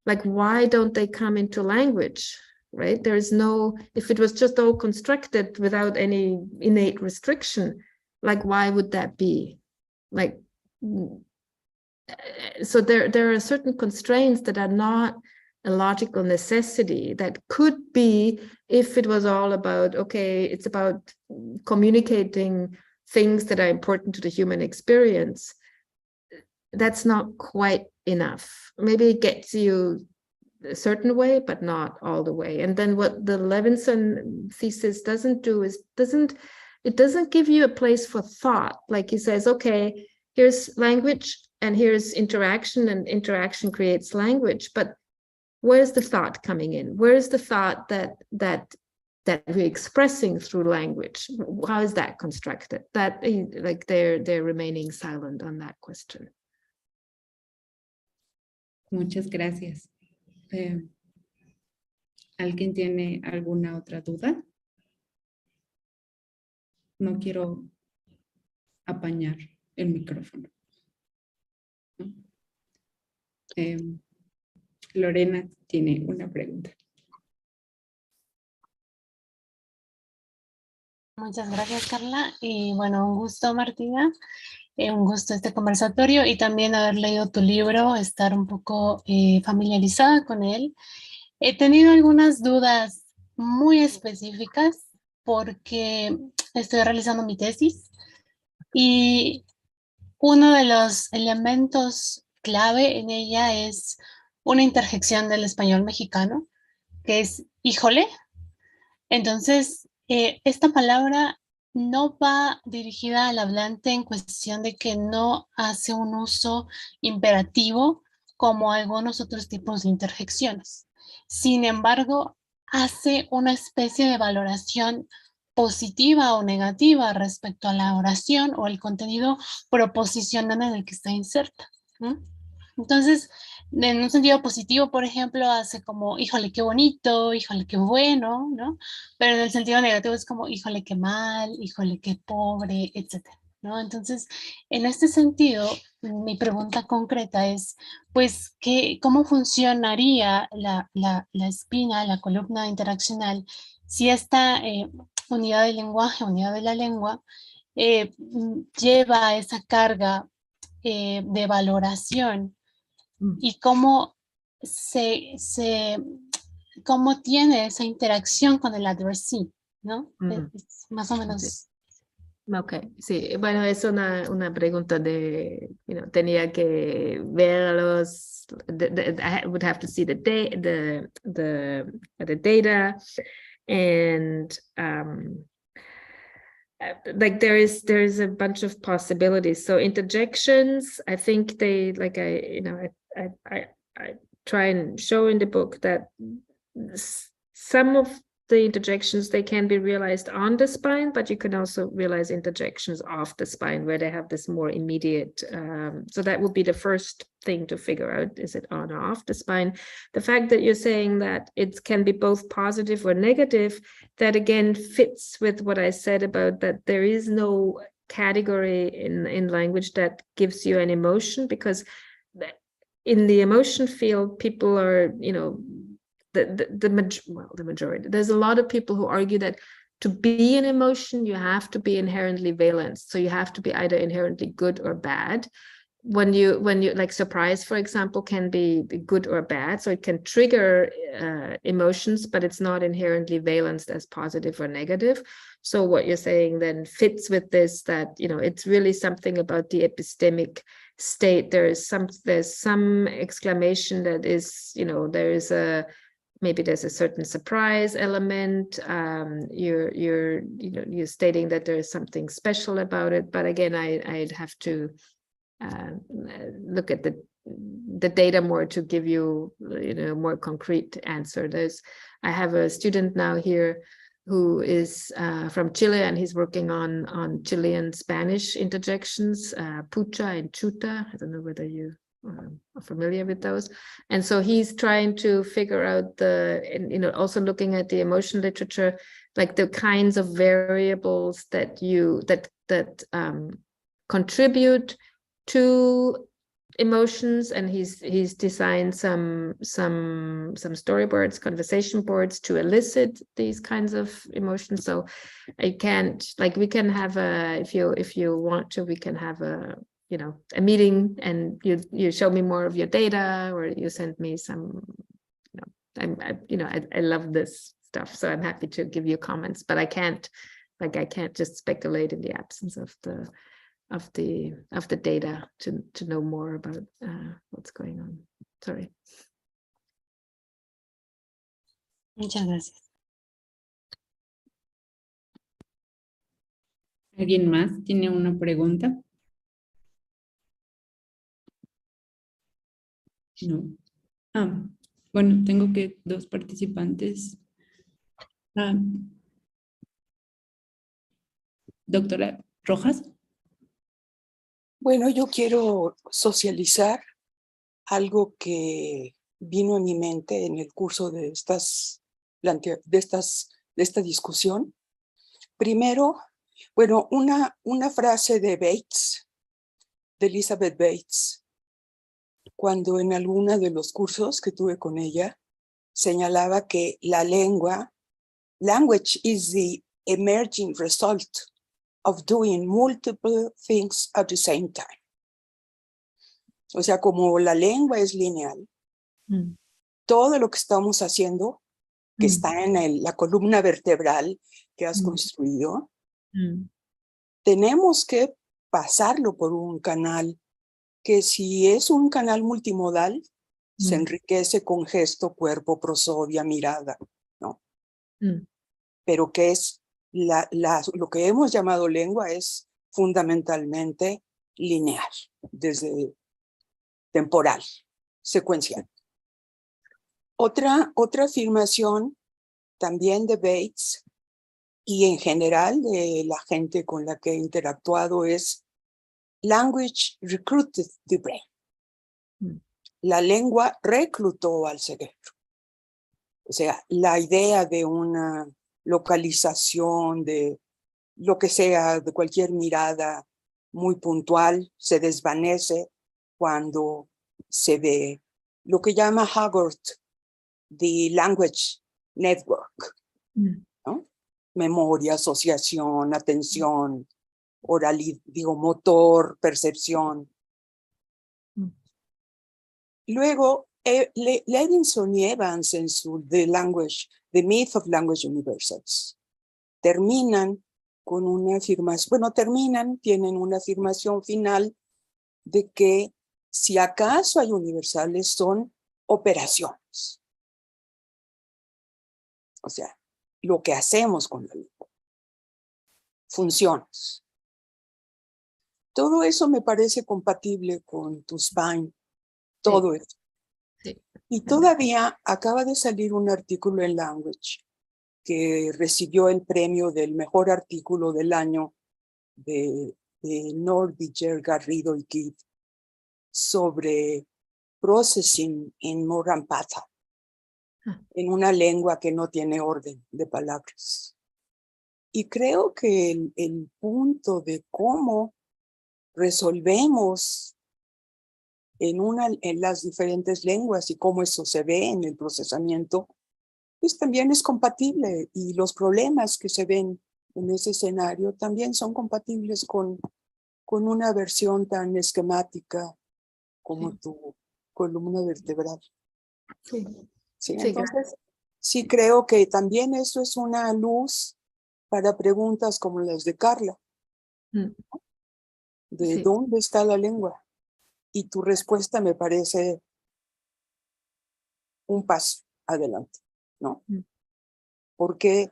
Like, why don't they come into language, right? There is no, if it was just all constructed without any innate restriction, like, why would that be? Like, so there are certain constraints that are not a logical necessity that could be if it was all about, okay, it's about communicating things that are important to the human experience. That's not quite enough. Maybe it gets you a certain way, but not all the way. And then what the Levinson thesis doesn't do is it doesn't give you a place for thought. Like, he says, okay, here's language and here's interaction, and interaction creates language, but where's the thought coming in? Where's the thought that we're expressing through language? How is that constructed? That, like, they're remaining silent on that question. Muchas gracias. ¿Alguien tiene alguna otra duda? No quiero apañar el micrófono. Lorena tiene una pregunta. Muchas gracias, Carla. Y bueno, un gusto, Martina. Un gusto este conversatorio y también haber leído tu libro, estar un poco familiarizada con él. He tenido algunas dudas muy específicas porque estoy realizando mi tesis y uno de los elementos clave en ella es una interjección del español mexicano, que es híjole. Entonces, esta palabra no va dirigida al hablante en cuestión de que no hace un uso imperativo como algunos otros tipos de interjecciones. Sin embargo, hace una especie de valoración positiva o negativa respecto a la oración o el contenido proposicional en el que está inserta, ¿no? Entonces, en un sentido positivo, por ejemplo, hace como, híjole, qué bonito, híjole, qué bueno, ¿no? Pero en el sentido negativo es como, híjole, qué mal, híjole, qué pobre, etcétera, ¿no? Entonces, en este sentido, mi pregunta concreta es, pues, ¿cómo funcionaría la espina, la columna interaccional, si esta unidad del lenguaje, unidad de la lengua, lleva esa carga de valoración? Y cómo cómo tiene esa interacción con el adversary, ¿no? Es más o menos. Sí. Ok, sí, bueno, es una pregunta de, tenía que ver I would have to see the data, and like there is a bunch of possibilities. So interjections, I think they, like, I try and show in the book that some of the interjections, they can be realized on the spine, but you can also realize interjections off the spine where they have this more immediate. So that would be the first thing to figure out, is it on or off the spine? The fact that you're saying that it can be both positive or negative, that again fits with what I said about that there is no category in language that gives you an emotion, because in the emotion field, people are, you know, the majority. There's a lot of people who argue that to be an emotion, you have to be inherently valenced. So you have to be either inherently good or bad. When you like surprise, for example, can be good or bad. So it can trigger emotions, but it's not inherently valenced as positive or negative. So what you're saying then fits with this, that, you know, it's really something about the epistemic state. There's some exclamation that is, you know, maybe there's a certain surprise element. You're stating that there is something special about it. But again, I'd have to look at the data more to give you, you know, more concrete answer. I have a student now here who is from Chile, and he's working on Chilean Spanish interjections, pucha and chuta. I don't know whether you are familiar with those. And so he's trying to figure out you know, also looking at the emotion literature, like the kinds of variables that contribute to emotions, and he's designed some storyboards, conversation boards to elicit these kinds of emotions. So I can't, like, we can have if you want to, we can have a meeting, and you show me more of your data, or you send me some, I love this stuff, so I'm happy to give you comments, but I can't just speculate in the absence of the data to know more about what's going on. Sorry. Muchas gracias. ¿Alguien más tiene una pregunta? No. Bueno, tengo dos participantes. Doctora Rojas. Bueno, yo quiero socializar algo que vino a mi mente en el curso de esta discusión. Primero, bueno, una frase de Bates, de Elizabeth Bates, cuando en alguno de los cursos que tuve con ella, señalaba que language is the emerging result of doing multiple things at the same time. O sea, como la lengua es lineal, todo lo que estamos haciendo, que está en la columna vertebral que has construido, tenemos que pasarlo por un canal que, si es un canal multimodal, se enriquece con gesto, cuerpo, prosodia, mirada, ¿no? Pero que es lo que hemos llamado lengua es fundamentalmente lineal, desde temporal, secuencial. Otra afirmación también de Bates, y en general de la gente con la que he interactuado, es language recruited the brain. La lengua reclutó al cerebro. O sea, la idea de una localización, de lo que sea, de cualquier mirada muy puntual, se desvanece cuando se ve lo que llama Haggard the language network, ¿no? Memoria, asociación, atención, oralidad, motor, percepción. Luego, Levinson y Evans en su The Myth of Language Universals terminan con una afirmación, tienen una afirmación final de que si acaso hay universales son operaciones. O sea, lo que hacemos con la lengua. Funciones. Todo eso me parece compatible con tu spine. Todo eso. Sí. Y todavía acaba de salir un artículo en Language que recibió el premio del mejor artículo del año de Nordiger, Garrido y Kidd sobre processing in Moran Patha, en una lengua que no tiene orden de palabras. Y creo que el punto de cómo resolvemos en las diferentes lenguas y cómo eso se ve en el procesamiento, pues también es compatible, y los problemas que se ven en ese escenario también son compatibles con una versión tan esquemática como tu columna vertebral. Sí. Sí, Sí, entonces sí creo que también eso es una luz para preguntas como las de Carla, de Sí. dónde está la lengua. Y tu respuesta me parece un paso adelante, ¿no? Porque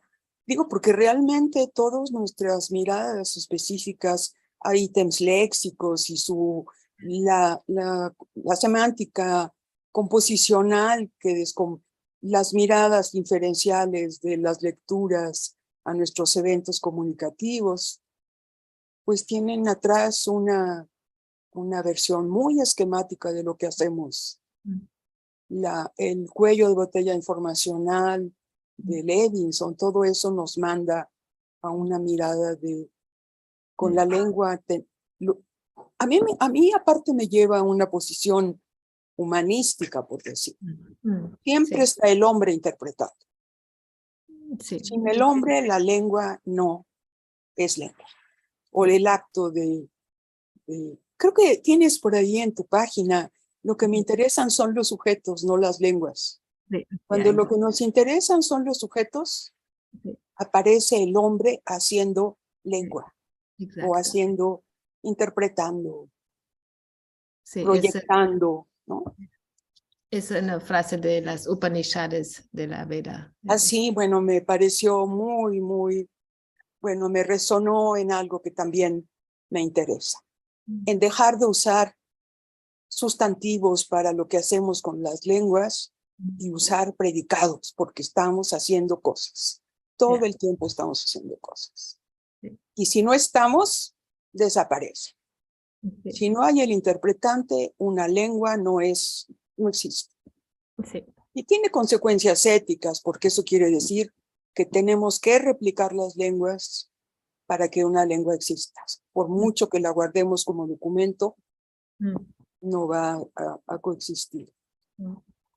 realmente todas nuestras miradas específicas a ítems léxicos y la semántica composicional, las miradas inferenciales de las lecturas a nuestros eventos comunicativos, pues tienen atrás una versión muy esquemática de lo que hacemos. El cuello de botella informacional de Levinson, todo eso nos manda a una mirada con la lengua. A mí aparte me lleva a una posición humanística, por decir. Siempre está el hombre interpretando. Sí. Sin el hombre, la lengua no es lengua. O el acto creo que tienes por ahí en tu página, lo que me interesan son los sujetos, no las lenguas. Cuando lo que nos interesan son los sujetos, aparece el hombre haciendo lengua, o interpretando, proyectando, ¿no? Es una frase de las Upanishads de la Veda. Así, bueno, me pareció muy, bueno, me resonó en algo que también me interesa. En dejar de usar sustantivos para lo que hacemos con las lenguas y usar predicados, porque estamos haciendo cosas. Todo el tiempo estamos haciendo cosas. Y si no estamos, desaparece. Si no hay el interpretante, una lengua no existe. Y tiene consecuencias éticas, porque eso quiere decir que tenemos que replicar las lenguas para que una lengua exista. Por mucho que la guardemos como documento, no va a coexistir.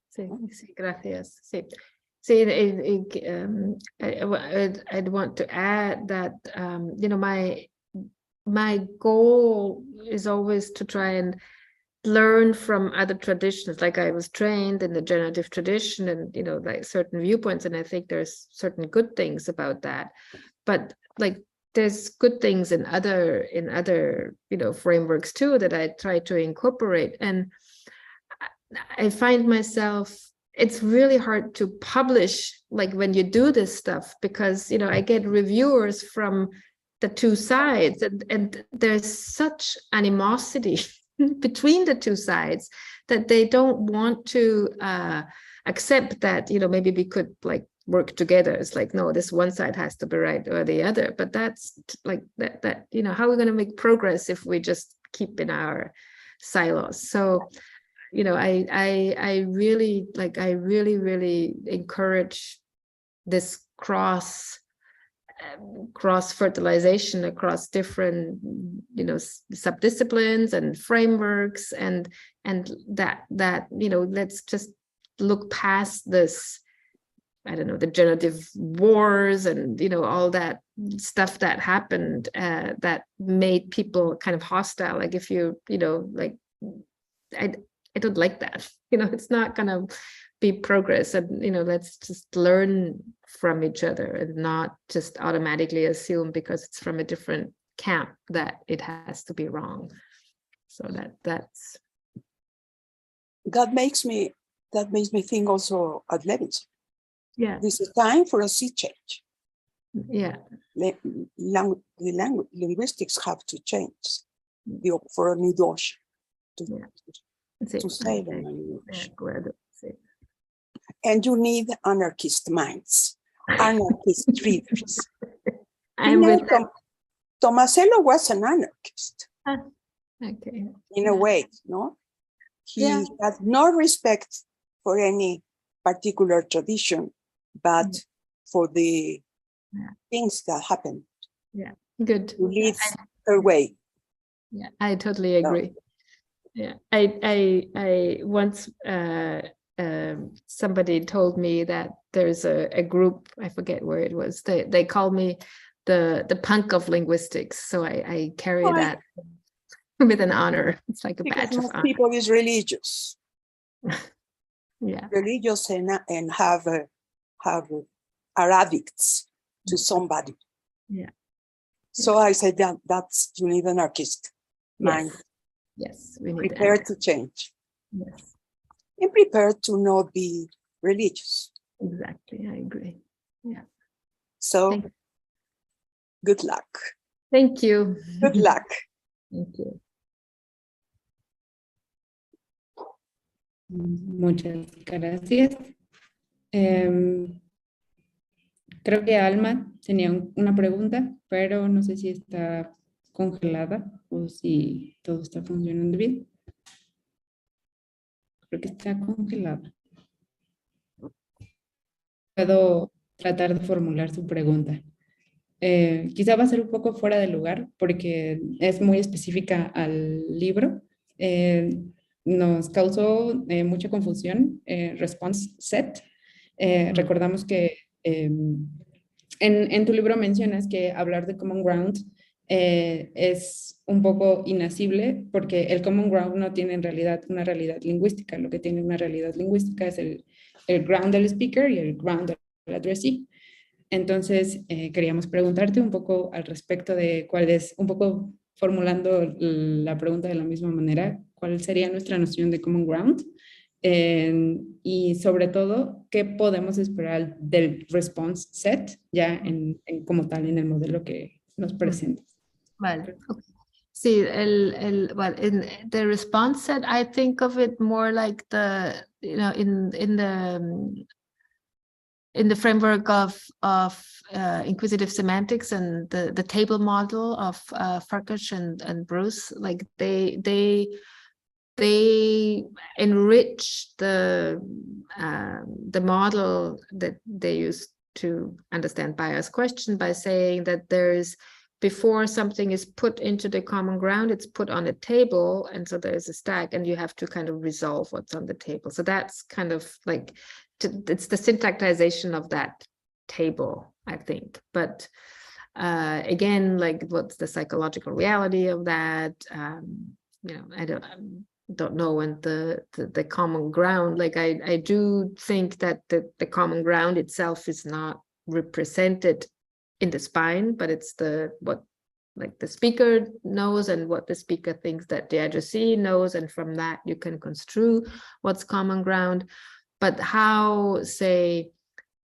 Sí, sí, gracias. Sí. See, I'd want to add that, you know, my goal is always to try and learn from other traditions. Like I was trained in the generative tradition, and, you know, like certain viewpoints, and I think there's certain good things about that. But like, there's good things in other, you know, frameworks too that I try to incorporate. And I find myself, it's really hard to publish, like when you do this stuff, because, you know, I get reviewers from the two sides, and there's such animosity between the two sides that they don't want to accept that, you know, maybe we could like work together. It's like, no, this one side has to be right or the other. But that's like that, you know, how are we going to make progress if we just keep in our silos? So, you know, I really encourage this cross fertilization across different, you know, subdisciplines and frameworks, and that you know, let's just look past this, I don't know, the generative wars and, you know, all that stuff that happened that made people kind of hostile. Like if you know, like I don't like that, you know, it's not gonna be progress. And, you know, let's just learn from each other and not just automatically assume because it's from a different camp that it has to be wrong. So that's that makes me think also at Levinson. Yeah, This is time for a sea change. Yeah, linguistics have to change for a new ocean. To sail on a new ocean. And you need anarchist minds anarchist readers. I'm with that. Tomasello was an anarchist Okay. in a way, no? He Yeah. had no respect for any particular tradition, but for the things that happened. Yeah, good. To lead her way. Yeah, I totally agree. Yeah, I once somebody told me that there's a group, I forget where it was. They call me the punk of linguistics, so I carry that with an honor. It's like a Because badge of most honor. people is religious. Yeah. Religious and are addicts to somebody. Yeah. So I said that's you need an anarchist mind. Yes, we need Prepared to change. Yes, And prepared to not be religious. exactly. I agree. Yeah. So good luck. Thank you. Good luck. Thank you. Muchas gracias. Creo que Alma tenía una pregunta, pero no sé si está congelada o si todo está funcionando bien. Creo que está congelada. Puedo tratar de formular su pregunta. Quizá va a ser un poco fuera de lugar porque es muy específica al libro. Nos causó mucha confusión, response set. Recordamos que en tu libro mencionas que hablar de common ground es un poco inasible porque el common ground no tiene en realidad una realidad lingüística. Lo que tiene una realidad lingüística es el ground del speaker y el ground del addressee. Entonces, queríamos preguntarte un poco al respecto de cuál es, un poco formulando la pregunta de la misma manera, cuál sería nuestra noción de common ground y sobre todo, qué podemos esperar del response set ya como tal en el modelo que nos presentas. Vale. Okay. Sí, well, in the response set, I think of it more like the, you know, in the framework of inquisitive semantics and the table model of Farkas and Bruce, like they enrich the model that they use to understand bias question by saying that there's, before something is put into the common ground, it's put on a table, and so there's a stack, and you have to kind of resolve what's on the table. So that's kind of like, it's the syntactization of that table, I think. But again, like, what's the psychological reality of that? You know, I don't know. And the common ground, like I do think that the common ground itself is not represented in the spine, but it's what like the speaker knows and what the speaker thinks that the addressee knows, and from that you can construe what's common ground. But how, say,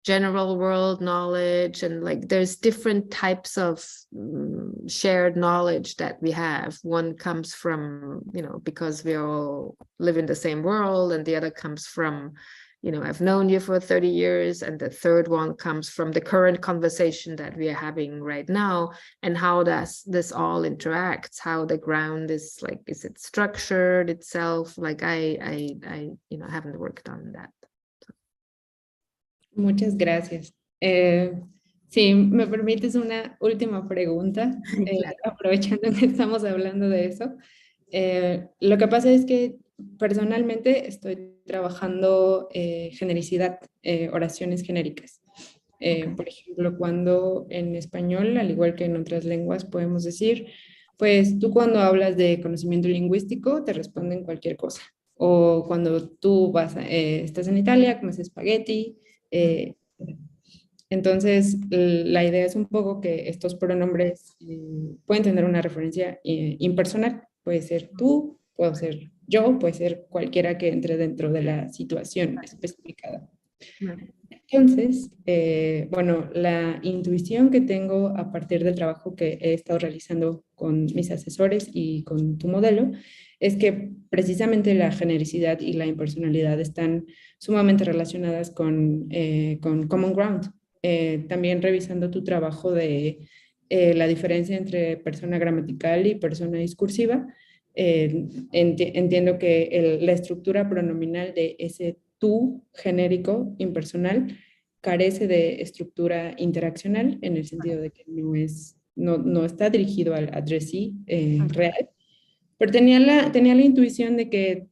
general world knowledge, and like there's different types of shared knowledge that we have. One comes from, you know, because we all live in the same world, and the other comes from, you know, I've known you for 30 years, and the third one comes from the current conversation that we are having right now. And how does this all interacts? How the ground is, like, is it structured itself? Like I you know, haven't worked on that. Muchas gracias. Si me permites una última pregunta, Claro. aprovechando que estamos hablando de eso. Lo que pasa es que personalmente estoy trabajando genericidad, oraciones genéricas. Por ejemplo, cuando en español, al igual que en otras lenguas, podemos decir, pues tú cuando hablas de conocimiento lingüístico te responden cualquier cosa. O cuando tú estás en Italia, comes espagueti. Entonces, la idea es un poco que estos pronombres pueden tener una referencia impersonal. Puede ser tú, puedo ser yo, puede ser cualquiera que entre dentro de la situación especificada. Entonces, bueno, la intuición que tengo a partir del trabajo que he estado realizando con mis asesores y con tu modelo es que precisamente la genericidad y la impersonalidad están sumamente relacionadas con common ground. también revisando tu trabajo de la diferencia entre persona gramatical y persona discursiva, entiendo que la estructura pronominal de ese tú genérico impersonal carece de estructura interaccional en el sentido de que no está dirigido al addressee real, pero tenía la intuición de que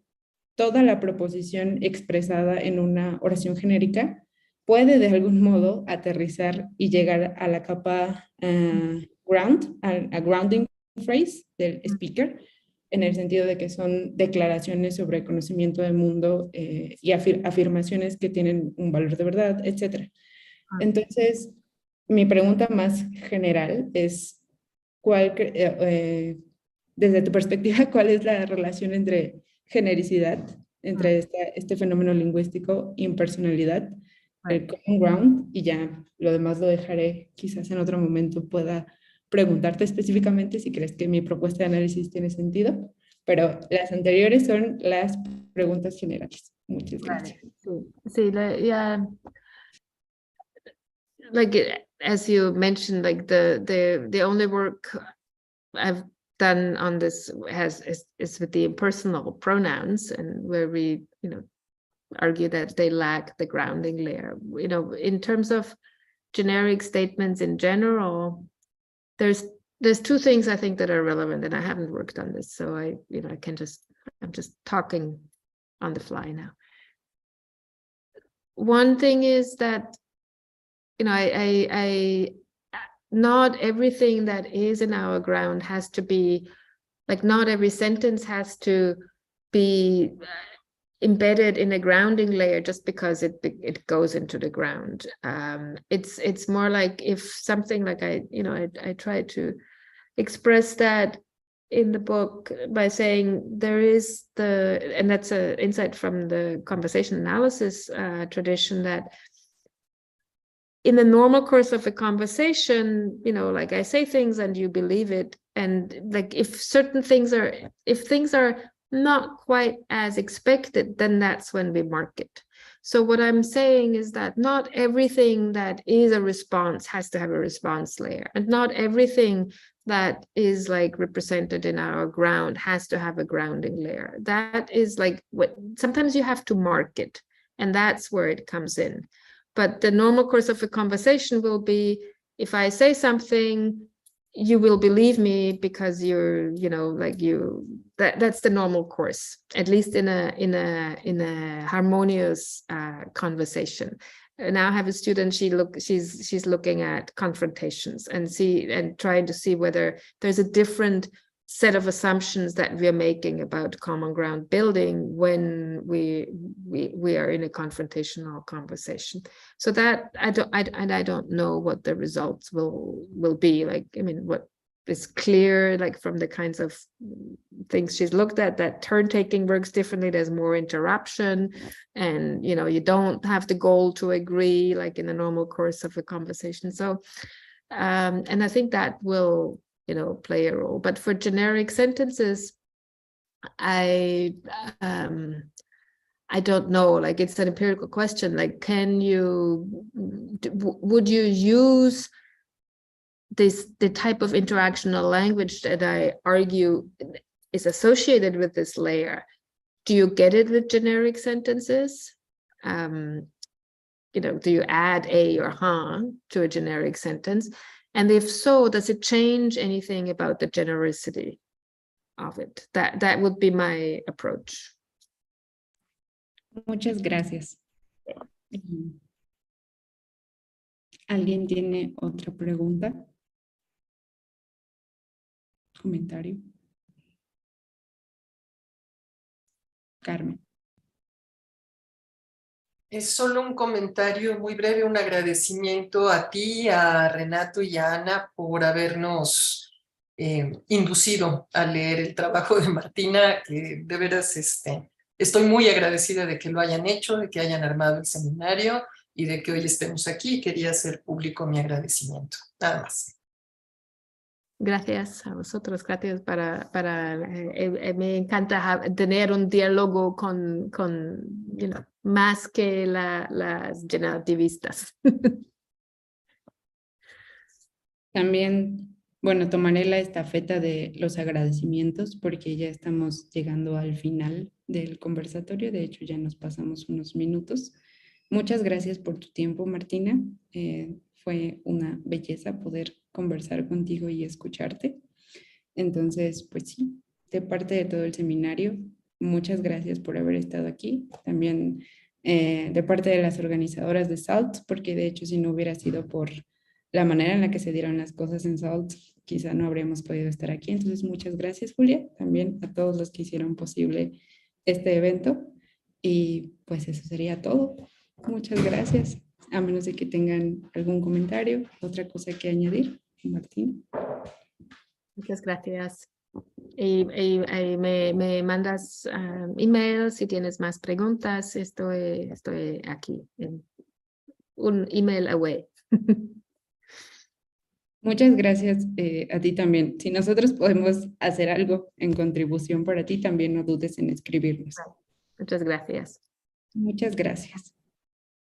toda la proposición expresada en una oración genérica puede de algún modo aterrizar y llegar a la capa a grounding phrase del speaker, en el sentido de que son declaraciones sobre conocimiento del mundo y afirmaciones que tienen un valor de verdad, etc. Entonces, mi pregunta más general es, desde tu perspectiva, ¿cuál es la relación entre genericidad, entre este fenómeno lingüístico, impersonalidad, el common ground, y ya lo demás lo dejaré, quizás en otro momento pueda preguntarte específicamente si crees que mi propuesta de análisis tiene sentido, pero las anteriores son las preguntas generales. Muchas gracias. Sí, yeah. Like as you mentioned, like the only work I've done on this is with the impersonal pronouns, and where we argue that they lack the grounding layer. In terms of generic statements in general, there's two things I think that are relevant, and I haven't worked on this, so I'm just talking on the fly now. One thing is that not everything that is in our ground has to be, like, not every sentence has to be embedded in a grounding layer just because it goes into the ground. It's more like if something, like I try to express that in the book by saying there is and that's an insight from the conversation analysis tradition, that in the normal course of a conversation, like I say things and you believe it. And like if things are not quite as expected, then that's when we mark it. So what I'm saying is that not everything that is a response has to have a response layer. And not everything that is like represented in our ground has to have a grounding layer. That is like what sometimes you have to mark it. And that's where it comes in. But the normal course of a conversation will be, if I say something, you will believe me because that's the normal course, at least in a harmonious conversation. Now I have a student, she's looking at confrontations and trying to see whether there's a different set of assumptions that we are making about common ground building when we are in a confrontational conversation. So that I don't know what the results will be. Like, what is clear, like from the kinds of things she's looked at, that turn taking works differently. There's more interruption, and you don't have the goal to agree like in a normal course of a conversation. So and I think that will play a role. But for generic sentences, I don't know, like it's an empirical question, like would you use the type of interactional language that I argue is associated with this layer? Do you get it with generic sentences? Do you add a or to a generic sentence? And if so, does it change anything about the genericity of it? That would be my approach. Muchas gracias. ¿Alguien tiene otra pregunta? ¿Comentario? Carmen. Es solo un comentario muy breve, un agradecimiento a ti, a Renato y a Ana por habernos inducido a leer el trabajo de Martina, que de veras estoy muy agradecida de que lo hayan hecho, de que hayan armado el seminario y de que hoy estemos aquí. Quería hacer público mi agradecimiento. Nada más. Gracias a vosotros, gracias me encanta tener un diálogo con más que las generativistas. También, bueno, tomaré la estafeta de los agradecimientos porque ya estamos llegando al final del conversatorio. De hecho, ya nos pasamos unos minutos. Muchas gracias por tu tiempo, Martina. Fue una belleza poder conversar contigo y escucharte. Entonces, pues sí, de parte de todo el seminario, muchas gracias por haber estado aquí. También de parte de las organizadoras de SALT, porque de hecho si no hubiera sido por la manera en la que se dieron las cosas en SALT, quizá no habríamos podido estar aquí. Entonces, muchas gracias, Julia, también a todos los que hicieron posible este evento. Y pues eso sería todo. Muchas gracias. A menos de que tengan algún comentario, otra cosa que añadir, Martín. Muchas gracias. Y me mandas email si tienes más preguntas. Estoy aquí, un email away. Muchas gracias a ti también. Si nosotros podemos hacer algo en contribución para ti, también no dudes en escribirnos. Muchas gracias. Muchas gracias.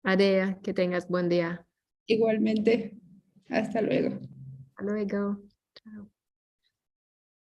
Adea, que tengas buen día. Igualmente, hasta luego. Hasta luego. Chao.